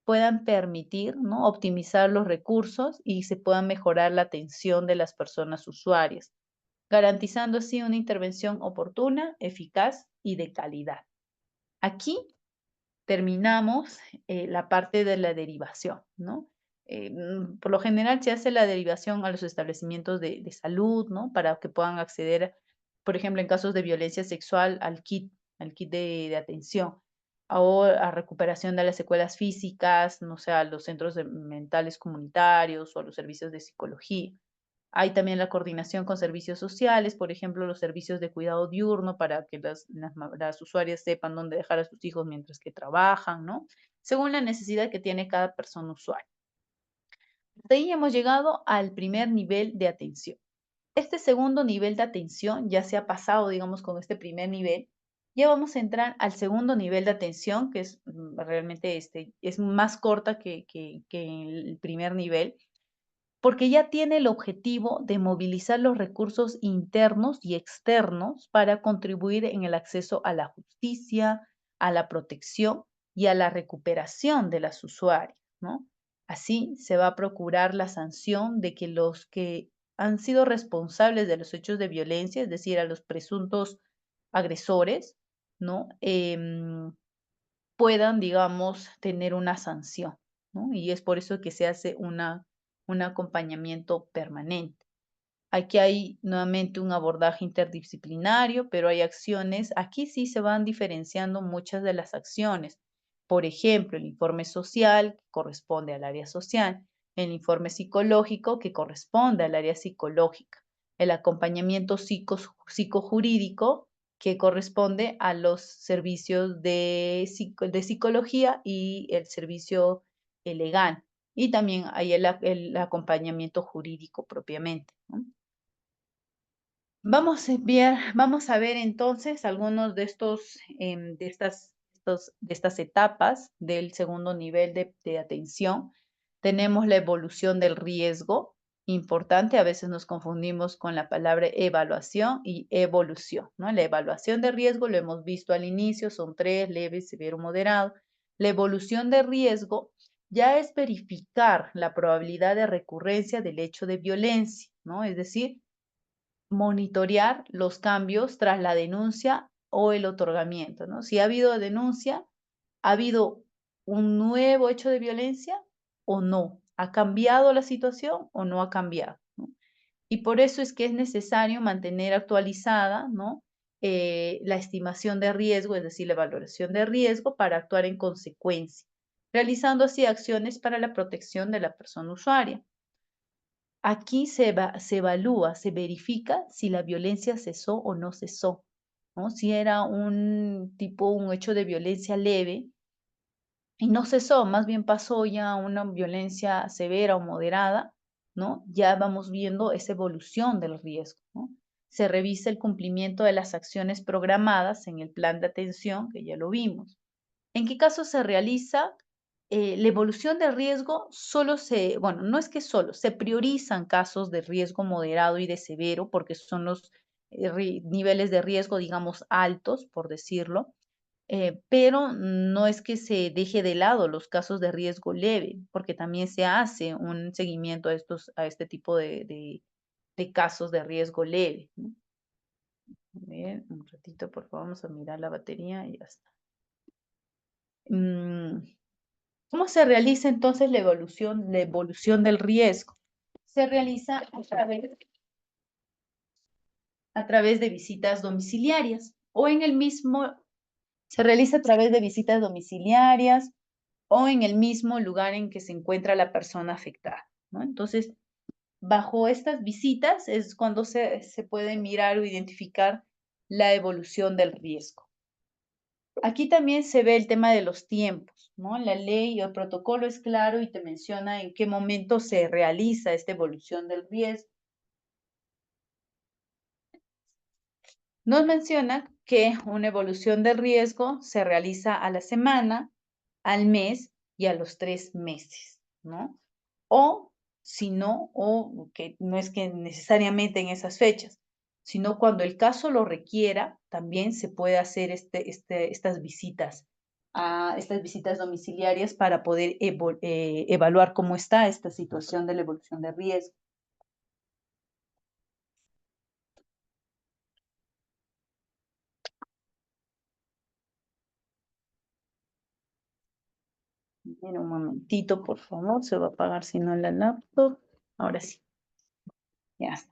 puedan permitir, ¿no? Optimizar los recursos y se pueda mejorar la atención de las personas usuarias, garantizando así una intervención oportuna, eficaz y de calidad. Aquí terminamos la parte de la derivación, ¿no? Por lo general se hace la derivación a los establecimientos de salud, ¿no? Para que puedan acceder, por ejemplo, en casos de violencia sexual, al kit de atención, o a recuperación de las secuelas físicas, no sé, a los centros mentales comunitarios o a los servicios de psicología. Hay también la coordinación con servicios sociales, por ejemplo, los servicios de cuidado diurno para que las usuarias sepan dónde dejar a sus hijos mientras que trabajan, ¿no? Según la necesidad que tiene cada persona usuaria. De ahí hemos llegado al primer nivel de atención. Este segundo nivel de atención ya se ha pasado, digamos, con este primer nivel. Ya vamos a entrar al segundo nivel de atención, que es realmente es más corta que el primer nivel, porque ya tiene el objetivo de movilizar los recursos internos y externos para contribuir en el acceso a la justicia, a la protección y a la recuperación de las usuarias, ¿no? Así se va a procurar la sanción de que los que han sido responsables de los hechos de violencia, es decir, a los presuntos agresores, ¿no? Puedan, digamos, tener una sanción, ¿no? Y es por eso que se hace un acompañamiento permanente. Aquí hay nuevamente un abordaje interdisciplinario, pero hay acciones, aquí sí se van diferenciando muchas de las acciones. Por ejemplo, el informe social que corresponde al área social, el informe psicológico que corresponde al área psicológica, el acompañamiento psicojurídico que corresponde a los servicios de psicología y el servicio legal. Y también hay el acompañamiento jurídico propiamente, ¿no? Vamos a ver entonces algunos de de estas etapas del segundo nivel de atención. Tenemos la evolución del riesgo, importante, a veces nos confundimos con la palabra evaluación y evolución, ¿no? La evaluación de riesgo lo hemos visto al inicio, son 3, leve, severo, moderado. La evolución de riesgo ya es verificar la probabilidad de recurrencia del hecho de violencia, ¿no? Es decir, monitorear los cambios tras la denuncia o el otorgamiento, ¿no? Si ha habido denuncia, ¿ha habido un nuevo hecho de violencia o no? ¿Ha cambiado la situación o no ha cambiado? ¿No? Y por eso es que es necesario mantener actualizada, ¿no? La estimación de riesgo, es decir, la valoración de riesgo para actuar en consecuencia, realizando así acciones para la protección de la persona usuaria. Aquí se evalúa, se verifica si la violencia cesó o no cesó, ¿no? Si era un hecho de violencia leve y no cesó, más bien pasó ya a una violencia severa o moderada, ¿no? Ya vamos viendo esa evolución del riesgo, ¿no? Se revisa el cumplimiento de las acciones programadas en el plan de atención, que ya lo vimos. ¿En qué caso se realiza? La evolución de riesgo bueno, no es que solo, se priorizan casos de riesgo moderado y de severo, porque son los niveles de riesgo, digamos, altos, por decirlo, pero no es que se deje de lado los casos de riesgo leve, porque también se hace un seguimiento a este tipo de casos de riesgo leve, ¿no? Bien, un ratito, por favor, vamos a mirar la batería y ya está. ¿Cómo se realiza entonces la evolución del riesgo? Se realiza a través de visitas domiciliarias o en el mismo Se realiza a través de visitas domiciliarias o en el mismo lugar en que se encuentra la persona afectada, ¿no? Entonces, bajo estas visitas es cuando se puede mirar o identificar la evolución del riesgo. Aquí también se ve el tema de los tiempos, ¿no? La ley o el protocolo es claro y te menciona en qué momento se realiza esta evolución del riesgo. Nos menciona que una evolución del riesgo se realiza a la semana, al mes y a los 3 meses, ¿no? O si no, o que no es que necesariamente en esas fechas, sino cuando el caso lo requiera, también se puede hacer estas visitas domiciliarias para poder evaluar cómo está esta situación de la evolución de riesgo. Mira, un momentito, por favor, se va a apagar si no la laptop. Ahora sí, ya está.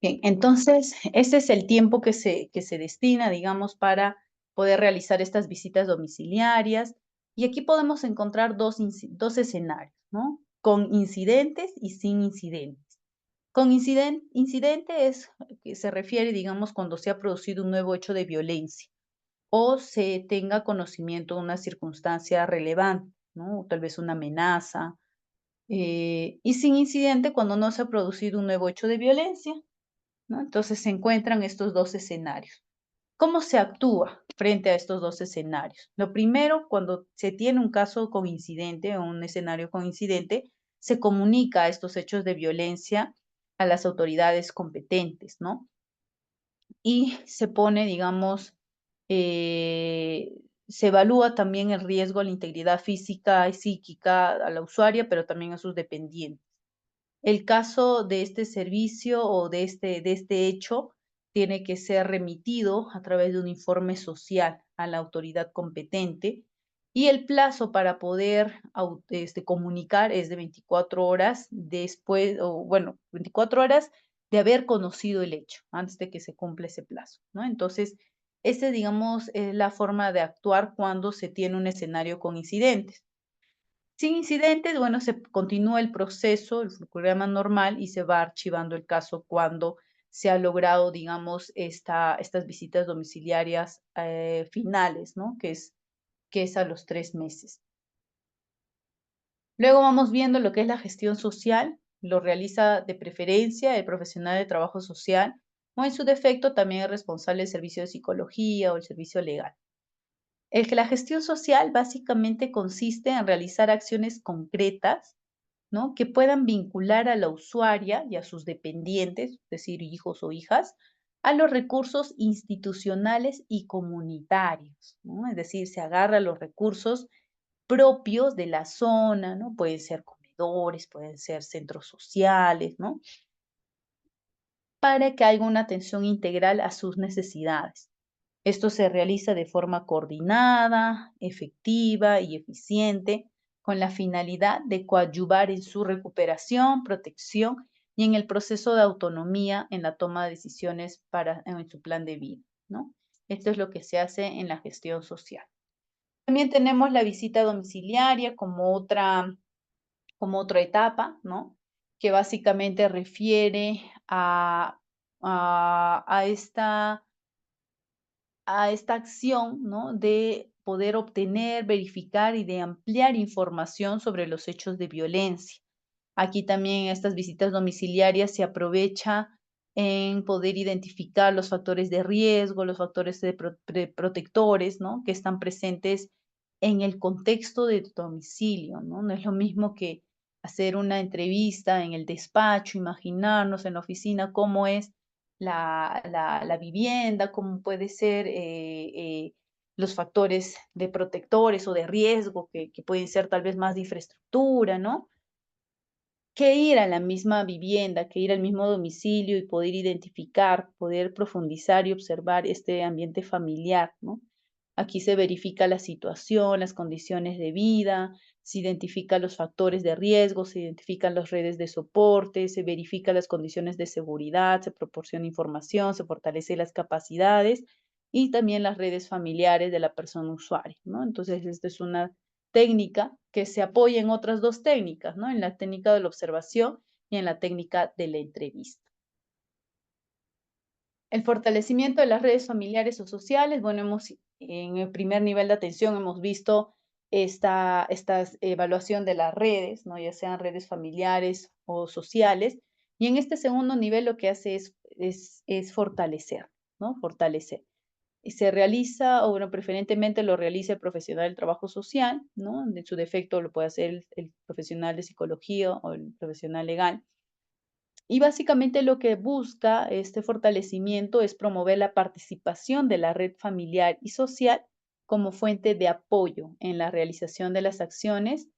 Bien, entonces, ese es el tiempo que se destina, digamos, para poder realizar estas visitas domiciliarias. Y aquí podemos encontrar dos escenarios, ¿no? Con incidentes y sin incidentes. Con incidente es que se refiere, digamos, cuando se ha producido un nuevo hecho de violencia o se tenga conocimiento de una circunstancia relevante, ¿no? O tal vez una amenaza. Y sin incidente cuando no se ha producido un nuevo hecho de violencia, ¿no? Entonces se encuentran estos dos escenarios. ¿Cómo se actúa frente a estos dos escenarios? Lo primero, cuando se tiene un caso con incidente o un escenario con incidente, se comunica estos hechos de violencia a las autoridades competentes, ¿no? Y se pone, digamos, se evalúa también el riesgo a la integridad física y psíquica a la usuaria, pero también a sus dependientes. El caso de este servicio o de este hecho tiene que ser remitido a través de un informe social a la autoridad competente y el plazo para poder comunicar es de 24 horas después, o bueno, 24 horas de haber conocido el hecho, antes de que se cumpla ese plazo, ¿no? Entonces, digamos, es la forma de actuar cuando se tiene un escenario con incidentes. Sin incidentes, bueno, se continúa el proceso, el programa normal y se va archivando el caso cuando se ha logrado, digamos, estas visitas domiciliarias finales, ¿no? Que es a los 3 meses. Luego vamos viendo lo que es la gestión social, lo realiza de preferencia el profesional de trabajo social o en su defecto también el responsable del servicio de psicología o el servicio legal. La gestión social básicamente consiste en realizar acciones concretas, ¿no? Que puedan vincular a la usuaria y a sus dependientes, es decir, hijos o hijas, a los recursos institucionales y comunitarios, ¿no? Es decir, se agarra los recursos propios de la zona, ¿no? Pueden ser comedores, pueden ser centros sociales, ¿no? Para que haya una atención integral a sus necesidades. Esto se realiza de forma coordinada, efectiva y eficiente, con la finalidad de coadyuvar en su recuperación, protección y en el proceso de autonomía en la toma de decisiones en su plan de vida, ¿no? Esto es lo que se hace en la gestión social. También tenemos la visita domiciliaria como otra etapa, ¿no? Que básicamente refiere a esta acción, ¿no? De poder obtener, verificar y de ampliar información sobre los hechos de violencia. Aquí también en estas visitas domiciliarias se aprovecha en poder identificar los factores de riesgo, los factores protectores, ¿no? Que están presentes en el contexto de tu domicilio, ¿no? No es lo mismo que hacer una entrevista en el despacho, imaginarnos en la oficina cómo es la vivienda, cómo puede ser los factores de protectores o de riesgo que pueden ser tal vez más de infraestructura, ¿no? Que ir a la misma vivienda, que ir al mismo domicilio y poder identificar, poder profundizar y observar este ambiente familiar, ¿no? Aquí se verifica la situación, las condiciones de vida, se identifican los factores de riesgo, se identifican las redes de soporte, se verifican las condiciones de seguridad, se proporciona información, se fortalecen las capacidades y también las redes familiares de la persona usuaria, ¿no? Entonces, esta es una técnica que se apoya en otras dos técnicas, ¿no? En la técnica de la observación y en la técnica de la entrevista. El fortalecimiento de las redes familiares o sociales, bueno, en el primer nivel de atención hemos visto esta evaluación de las redes, ¿no? Ya sean redes familiares o sociales, y en este segundo nivel lo que hace es fortalecer, ¿no? Fortalecer. Y se realiza, o bueno, preferentemente lo realiza el profesional del trabajo social, ¿no? En su defecto lo puede hacer el profesional de psicología o el profesional legal. Y básicamente lo que busca este fortalecimiento es promover la participación de la red familiar y social como fuente de apoyo en la realización de las acciones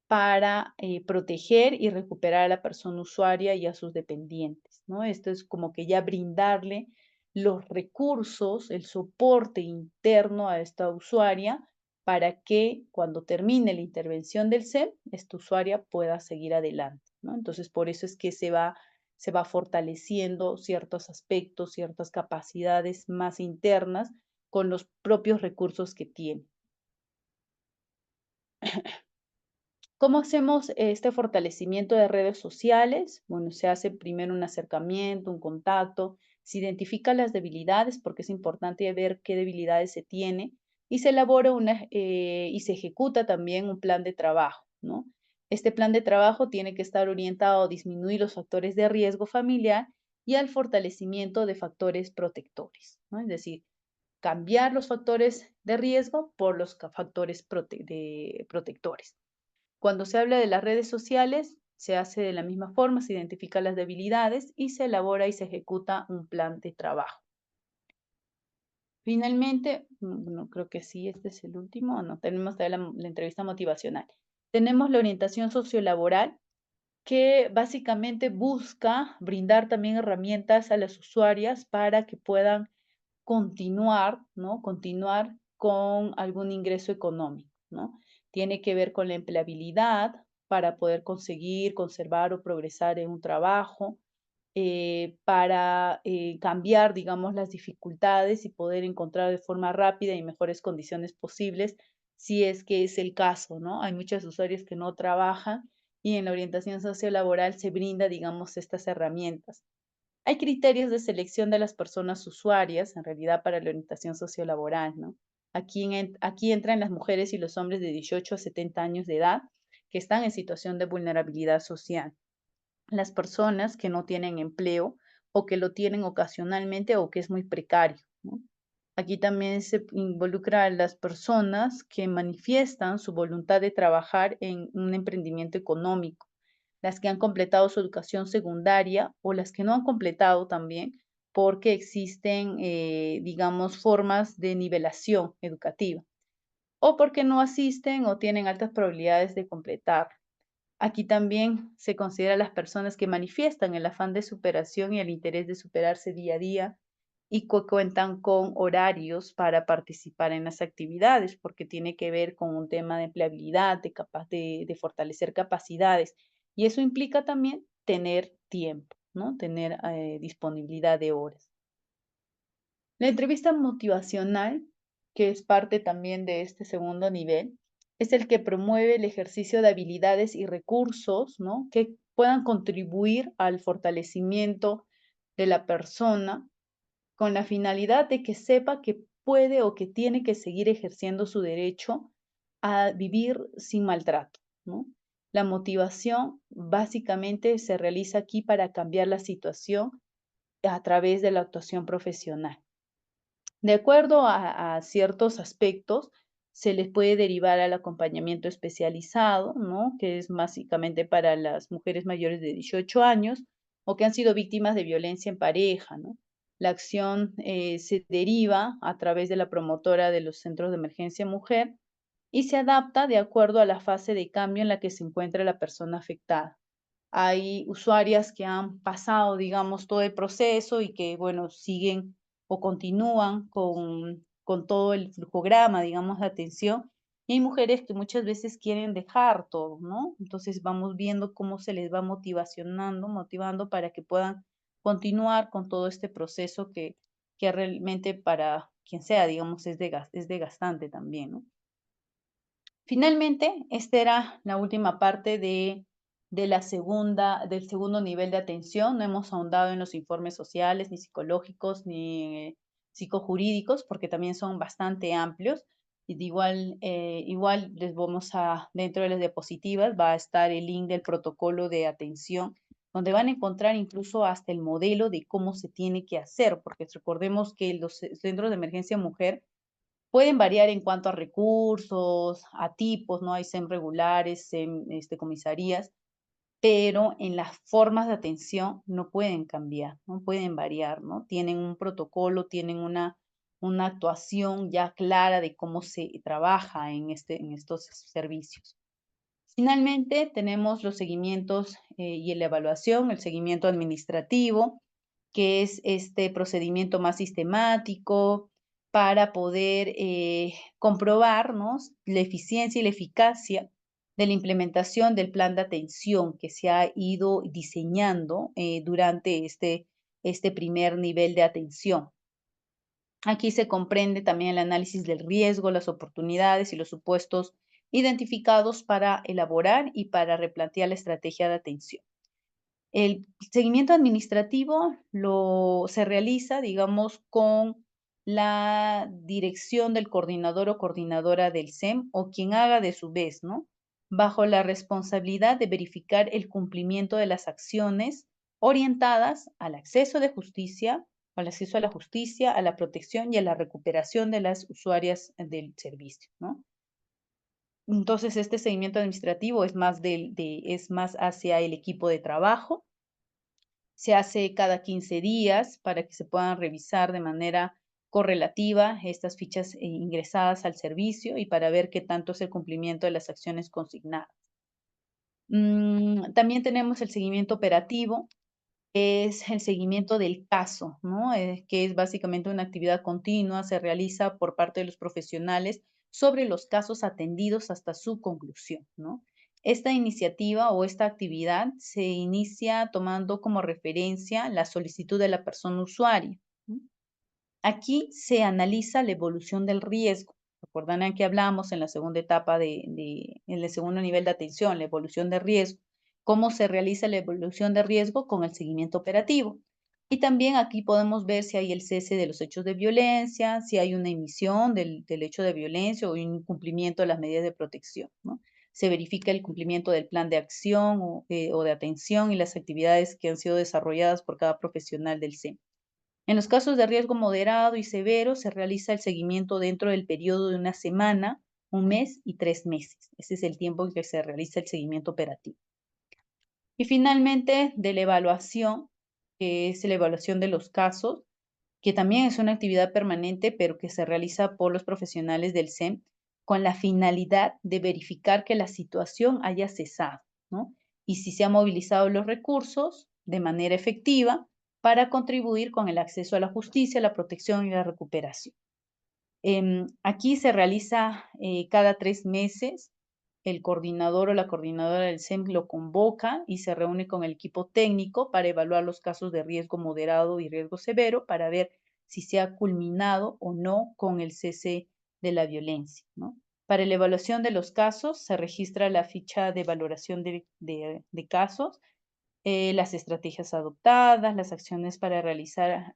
para proteger y recuperar a la persona usuaria y a sus dependientes, ¿no? Esto es como que ya brindarle los recursos, el soporte interno a esta usuaria para que cuando termine la intervención del SEM, esta usuaria pueda seguir adelante, ¿no? Entonces, por eso es que se va fortaleciendo ciertos aspectos, ciertas capacidades más internas con los propios recursos que tiene. ¿Cómo hacemos este fortalecimiento de redes sociales? Bueno, se hace primero un acercamiento, un contacto, se identifica las debilidades porque es importante ver qué debilidades se tiene y se elabora y se ejecuta también un plan de trabajo, ¿no? Este plan de trabajo tiene que estar orientado a disminuir los factores de riesgo familiar y al fortalecimiento de factores protectores, ¿no? Es decir, cambiar los factores de riesgo por los factores protectores. Cuando se habla de las redes sociales, se hace de la misma forma, se identifican las debilidades y se elabora y se ejecuta un plan de trabajo. Finalmente, bueno, creo que sí, este es el último, no, tenemos todavía la entrevista motivacional. Tenemos la orientación sociolaboral, que básicamente busca brindar también herramientas a las usuarias para que puedan continuar, ¿no? Continuar con algún ingreso económico, ¿no? Tiene que ver con la empleabilidad para poder conseguir, conservar o progresar en un trabajo, para cambiar, digamos, las dificultades y poder encontrar de forma rápida y mejores condiciones posibles, si es que es el caso, ¿no? Hay muchos usuarios que no trabajan y en la orientación sociolaboral se brinda, digamos, estas herramientas. Hay criterios de selección de las personas usuarias, en realidad, para la orientación sociolaboral, ¿no? Aquí entran las mujeres y los hombres de 18 a 70 años de edad que están en situación de vulnerabilidad social. Las personas que no tienen empleo o que lo tienen ocasionalmente o que es muy precario, ¿no? Aquí también se involucra a las personas que manifiestan su voluntad de trabajar en un emprendimiento económico, las que han completado su educación secundaria o las que no han completado también, porque existen, digamos, formas de nivelación educativa, o porque no asisten o tienen altas probabilidades de completar. Aquí también se considera a las personas que manifiestan el afán de superación y el interés de superarse día a día y cuentan con horarios para participar en las actividades, porque tiene que ver con un tema de empleabilidad, de fortalecer capacidades. Y eso implica también tener tiempo, ¿no? Tener disponibilidad de horas. La entrevista motivacional, que es parte también de este segundo nivel, es el que promueve el ejercicio de habilidades y recursos, ¿no? Que puedan contribuir al fortalecimiento de la persona con la finalidad de que sepa que puede o que tiene que seguir ejerciendo su derecho a vivir sin maltrato, ¿no? La motivación básicamente se realiza aquí para cambiar la situación a través de la actuación profesional. De acuerdo a ciertos aspectos, se les puede derivar al acompañamiento especializado, ¿no? Que es básicamente para las mujeres mayores de 18 años o que han sido víctimas de violencia en pareja, ¿no? La acción se deriva a través de la promotora de los centros de emergencia mujer y se adapta de acuerdo a la fase de cambio en la que se encuentra la persona afectada. Hay usuarias que han pasado, digamos, todo el proceso y que, bueno, siguen o continúan con todo el flujograma, digamos, de atención. Y hay mujeres que muchas veces quieren dejar todo, ¿no? Entonces vamos viendo cómo se les va motivando para que puedan continuar con todo este proceso que realmente quien sea, digamos, es desgastante también, ¿no? Finalmente, esta era la última parte del segundo nivel de atención. No hemos ahondado en los informes sociales, ni psicológicos, ni psicojurídicos, porque también son bastante amplios. Y igual les vamos dentro de las diapositivas, va a estar el link del protocolo de atención, donde van a encontrar incluso hasta el modelo de cómo se tiene que hacer, porque recordemos que los centros de emergencia mujer pueden variar en cuanto a recursos, a tipos, ¿no? Hay SEM regulares, SEM, comisarías, pero en las formas de atención no pueden cambiar, no pueden variar, ¿no? Tienen un protocolo, tienen una actuación ya clara de cómo se trabaja en estos servicios. Finalmente, tenemos los seguimientos y la evaluación, el seguimiento administrativo, que es este procedimiento más sistemático para poder comprobar, ¿no?, la eficiencia y la eficacia de la implementación del plan de atención que se ha ido diseñando durante este primer nivel de atención. Aquí se comprende también el análisis del riesgo, las oportunidades y los supuestos identificados para elaborar y para replantear la estrategia de atención. El seguimiento administrativo se realiza, digamos, con la dirección del coordinador o coordinadora del SEM o quien haga de su vez, ¿no? Bajo la responsabilidad de verificar el cumplimiento de las acciones orientadas al acceso de justicia, al acceso a la justicia, a la protección y a la recuperación de las usuarias del servicio, ¿no? Entonces, este seguimiento administrativo es es más hacia el equipo de trabajo. Se hace cada 15 días para que se puedan revisar de manera correlativa estas fichas ingresadas al servicio y para ver qué tanto es el cumplimiento de las acciones consignadas. También tenemos el seguimiento operativo, es el seguimiento del caso, ¿no? Que es básicamente una actividad continua, se realiza por parte de los profesionales sobre los casos atendidos hasta su conclusión, ¿no? Esta iniciativa o esta actividad se inicia tomando como referencia la solicitud de la persona usuaria, ¿no? Aquí se analiza la evolución del riesgo. Recordarán que hablamos en la segunda etapa en el segundo nivel de atención, la evolución de riesgo. ¿Cómo se realiza la evolución de riesgo? Con el seguimiento operativo. Y también aquí podemos ver si hay el cese de los hechos de violencia, si hay una emisión del hecho de violencia o un incumplimiento de las medidas de protección, ¿no? Se verifica el cumplimiento del plan de acción o de atención y las actividades que han sido desarrolladas por cada profesional del SEM. En los casos de riesgo moderado y severo, se realiza el seguimiento dentro del periodo de una semana, un mes y 3 meses. Ese es el tiempo en que se realiza el seguimiento operativo. Y finalmente, de la evaluación, que es la evaluación de los casos, que también es una actividad permanente, pero que se realiza por los profesionales del SEM con la finalidad de verificar que la situación haya cesado, ¿no? Y si se han movilizado los recursos de manera efectiva para contribuir con el acceso a la justicia, la protección y la recuperación. Aquí se realiza cada 3 meses. El coordinador o la coordinadora del SEM lo convoca y se reúne con el equipo técnico para evaluar los casos de riesgo moderado y riesgo severo para ver si se ha culminado o no con el cese de la violencia, ¿no? Para la evaluación de los casos se registra la ficha de valoración de casos, las estrategias adoptadas, las acciones para realizar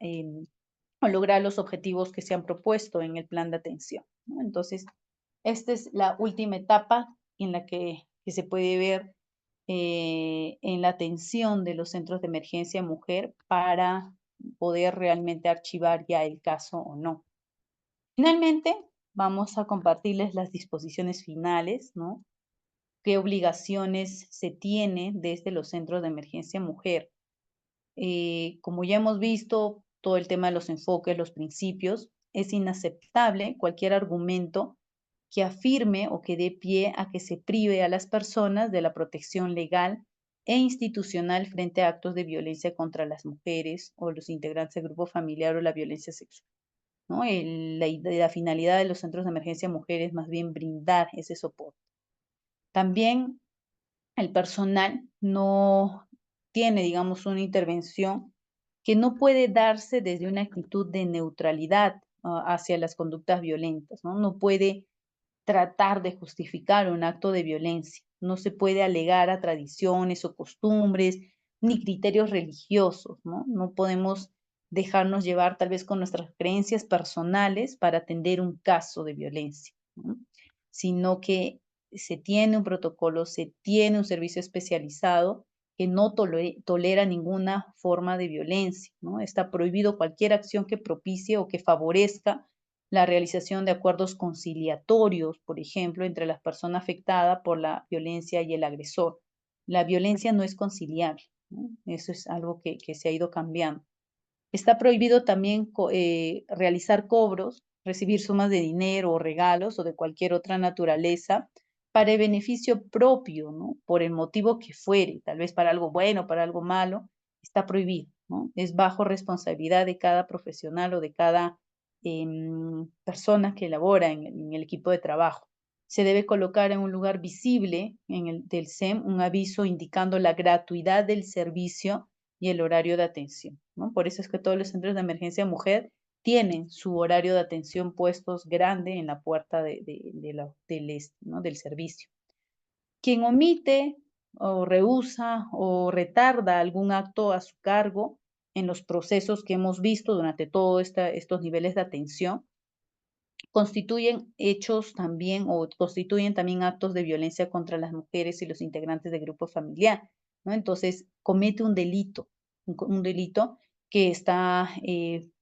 o lograr los objetivos que se han propuesto en el plan de atención, ¿no? Entonces, esta es la última etapa en la que se puede ver en la atención de los centros de emergencia mujer para poder realmente archivar ya el caso o no. Finalmente, vamos a compartirles las disposiciones finales, ¿no? ¿Qué obligaciones se tiene desde los centros de emergencia mujer? Como ya hemos visto, todo el tema de los enfoques, los principios, es inaceptable cualquier argumento que afirme o que dé pie a que se prive a las personas de la protección legal e institucional frente a actos de violencia contra las mujeres o los integrantes del grupo familiar o la violencia sexual, ¿no? La finalidad de los centros de emergencia mujer es más bien brindar ese soporte. También el personal no tiene, digamos, una intervención que no puede darse desde una actitud de neutralidad hacia las conductas violentas, ¿no? No puede tratar de justificar un acto de violencia. No se puede alegar a tradiciones o costumbres ni criterios religiosos, ¿no? No podemos dejarnos llevar tal vez con nuestras creencias personales para atender un caso de violencia, ¿no? Sino que se tiene un protocolo, se tiene un servicio especializado que no tolera ninguna forma de violencia, ¿no? Está prohibido cualquier acción que propicie o que favorezca la realización de acuerdos conciliatorios, por ejemplo, entre la persona afectada por la violencia y el agresor. La violencia no es conciliable, ¿no? Eso es algo que se ha ido cambiando. Está prohibido también realizar cobros, recibir sumas de dinero o regalos o de cualquier otra naturaleza para el beneficio propio, ¿no? Por el motivo que fuere, tal vez para algo bueno, para algo malo, está prohibido, ¿no? Es bajo responsabilidad de cada profesional o de cada persona que elabora en el equipo de trabajo. Se debe colocar en un lugar visible del SEM un aviso indicando la gratuidad del servicio y el horario de atención, ¿no? Por eso es que todos los centros de emergencia mujer tienen su horario de atención puestos grande en la puerta ¿no? del servicio. Quien omite o rehúsa o retarda algún acto a su cargo en los procesos que hemos visto durante todos estos niveles de atención, constituyen hechos también o constituyen también actos de violencia contra las mujeres y los integrantes del grupo familiar, ¿no? Entonces, comete un delito, un delito que está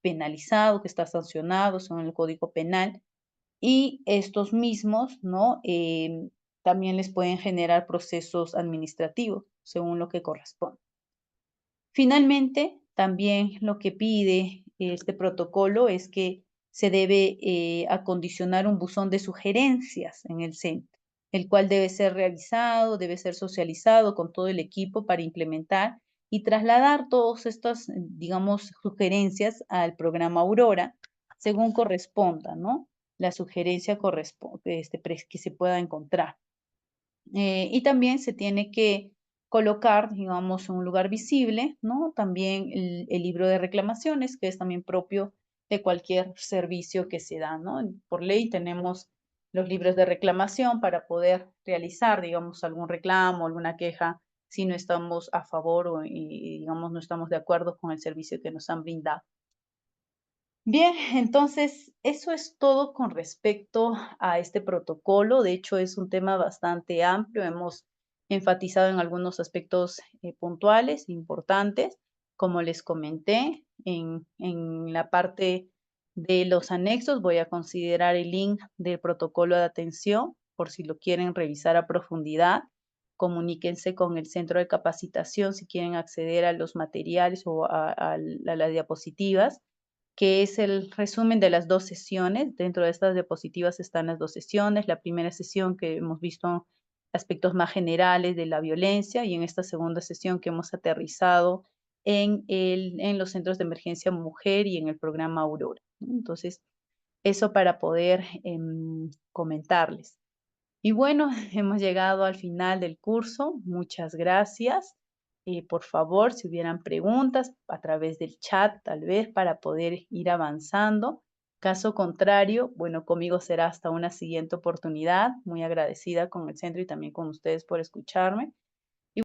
penalizado, que está sancionado según el Código Penal, y estos mismos, ¿no? También les pueden generar procesos administrativos según lo que corresponde. Finalmente, también lo que pide este protocolo es que se debe acondicionar un buzón de sugerencias en el centro, el cual debe ser realizado, debe ser socializado con todo el equipo para implementar y trasladar todas estas, digamos, sugerencias al programa Aurora, según corresponda, ¿no? La sugerencia que se pueda encontrar. Y también se tiene que colocar, digamos, en un lugar visible, ¿no? También el libro de reclamaciones, que es también propio de cualquier servicio que se da, ¿no? Por ley tenemos los libros de reclamación para poder realizar, digamos, algún reclamo, alguna queja, si no estamos a favor o, y, digamos, no estamos de acuerdo con el servicio que nos han brindado. Bien, entonces eso es todo con respecto a este protocolo. De hecho, es un tema bastante amplio. Hemos enfatizado en algunos aspectos puntuales, importantes. Como les comenté, en la parte de los anexos voy a considerar el link del protocolo de atención por si lo quieren revisar a profundidad. Comuníquense con el centro de capacitación si quieren acceder a los materiales o a las diapositivas, que es el resumen de las 2 sesiones. Dentro de estas diapositivas están las 2 sesiones. La primera sesión que hemos visto aspectos más generales de la violencia y en esta segunda sesión que hemos aterrizado en los centros de emergencia mujer y en el programa Aurora, ¿no? Entonces, eso para poder comentarles. Y bueno, hemos llegado al final del curso. Muchas gracias. Por favor, si hubieran preguntas a través del chat, tal vez para poder ir avanzando. Caso contrario, bueno, conmigo será hasta una siguiente oportunidad. Muy agradecida con el centro y también con ustedes por escucharme.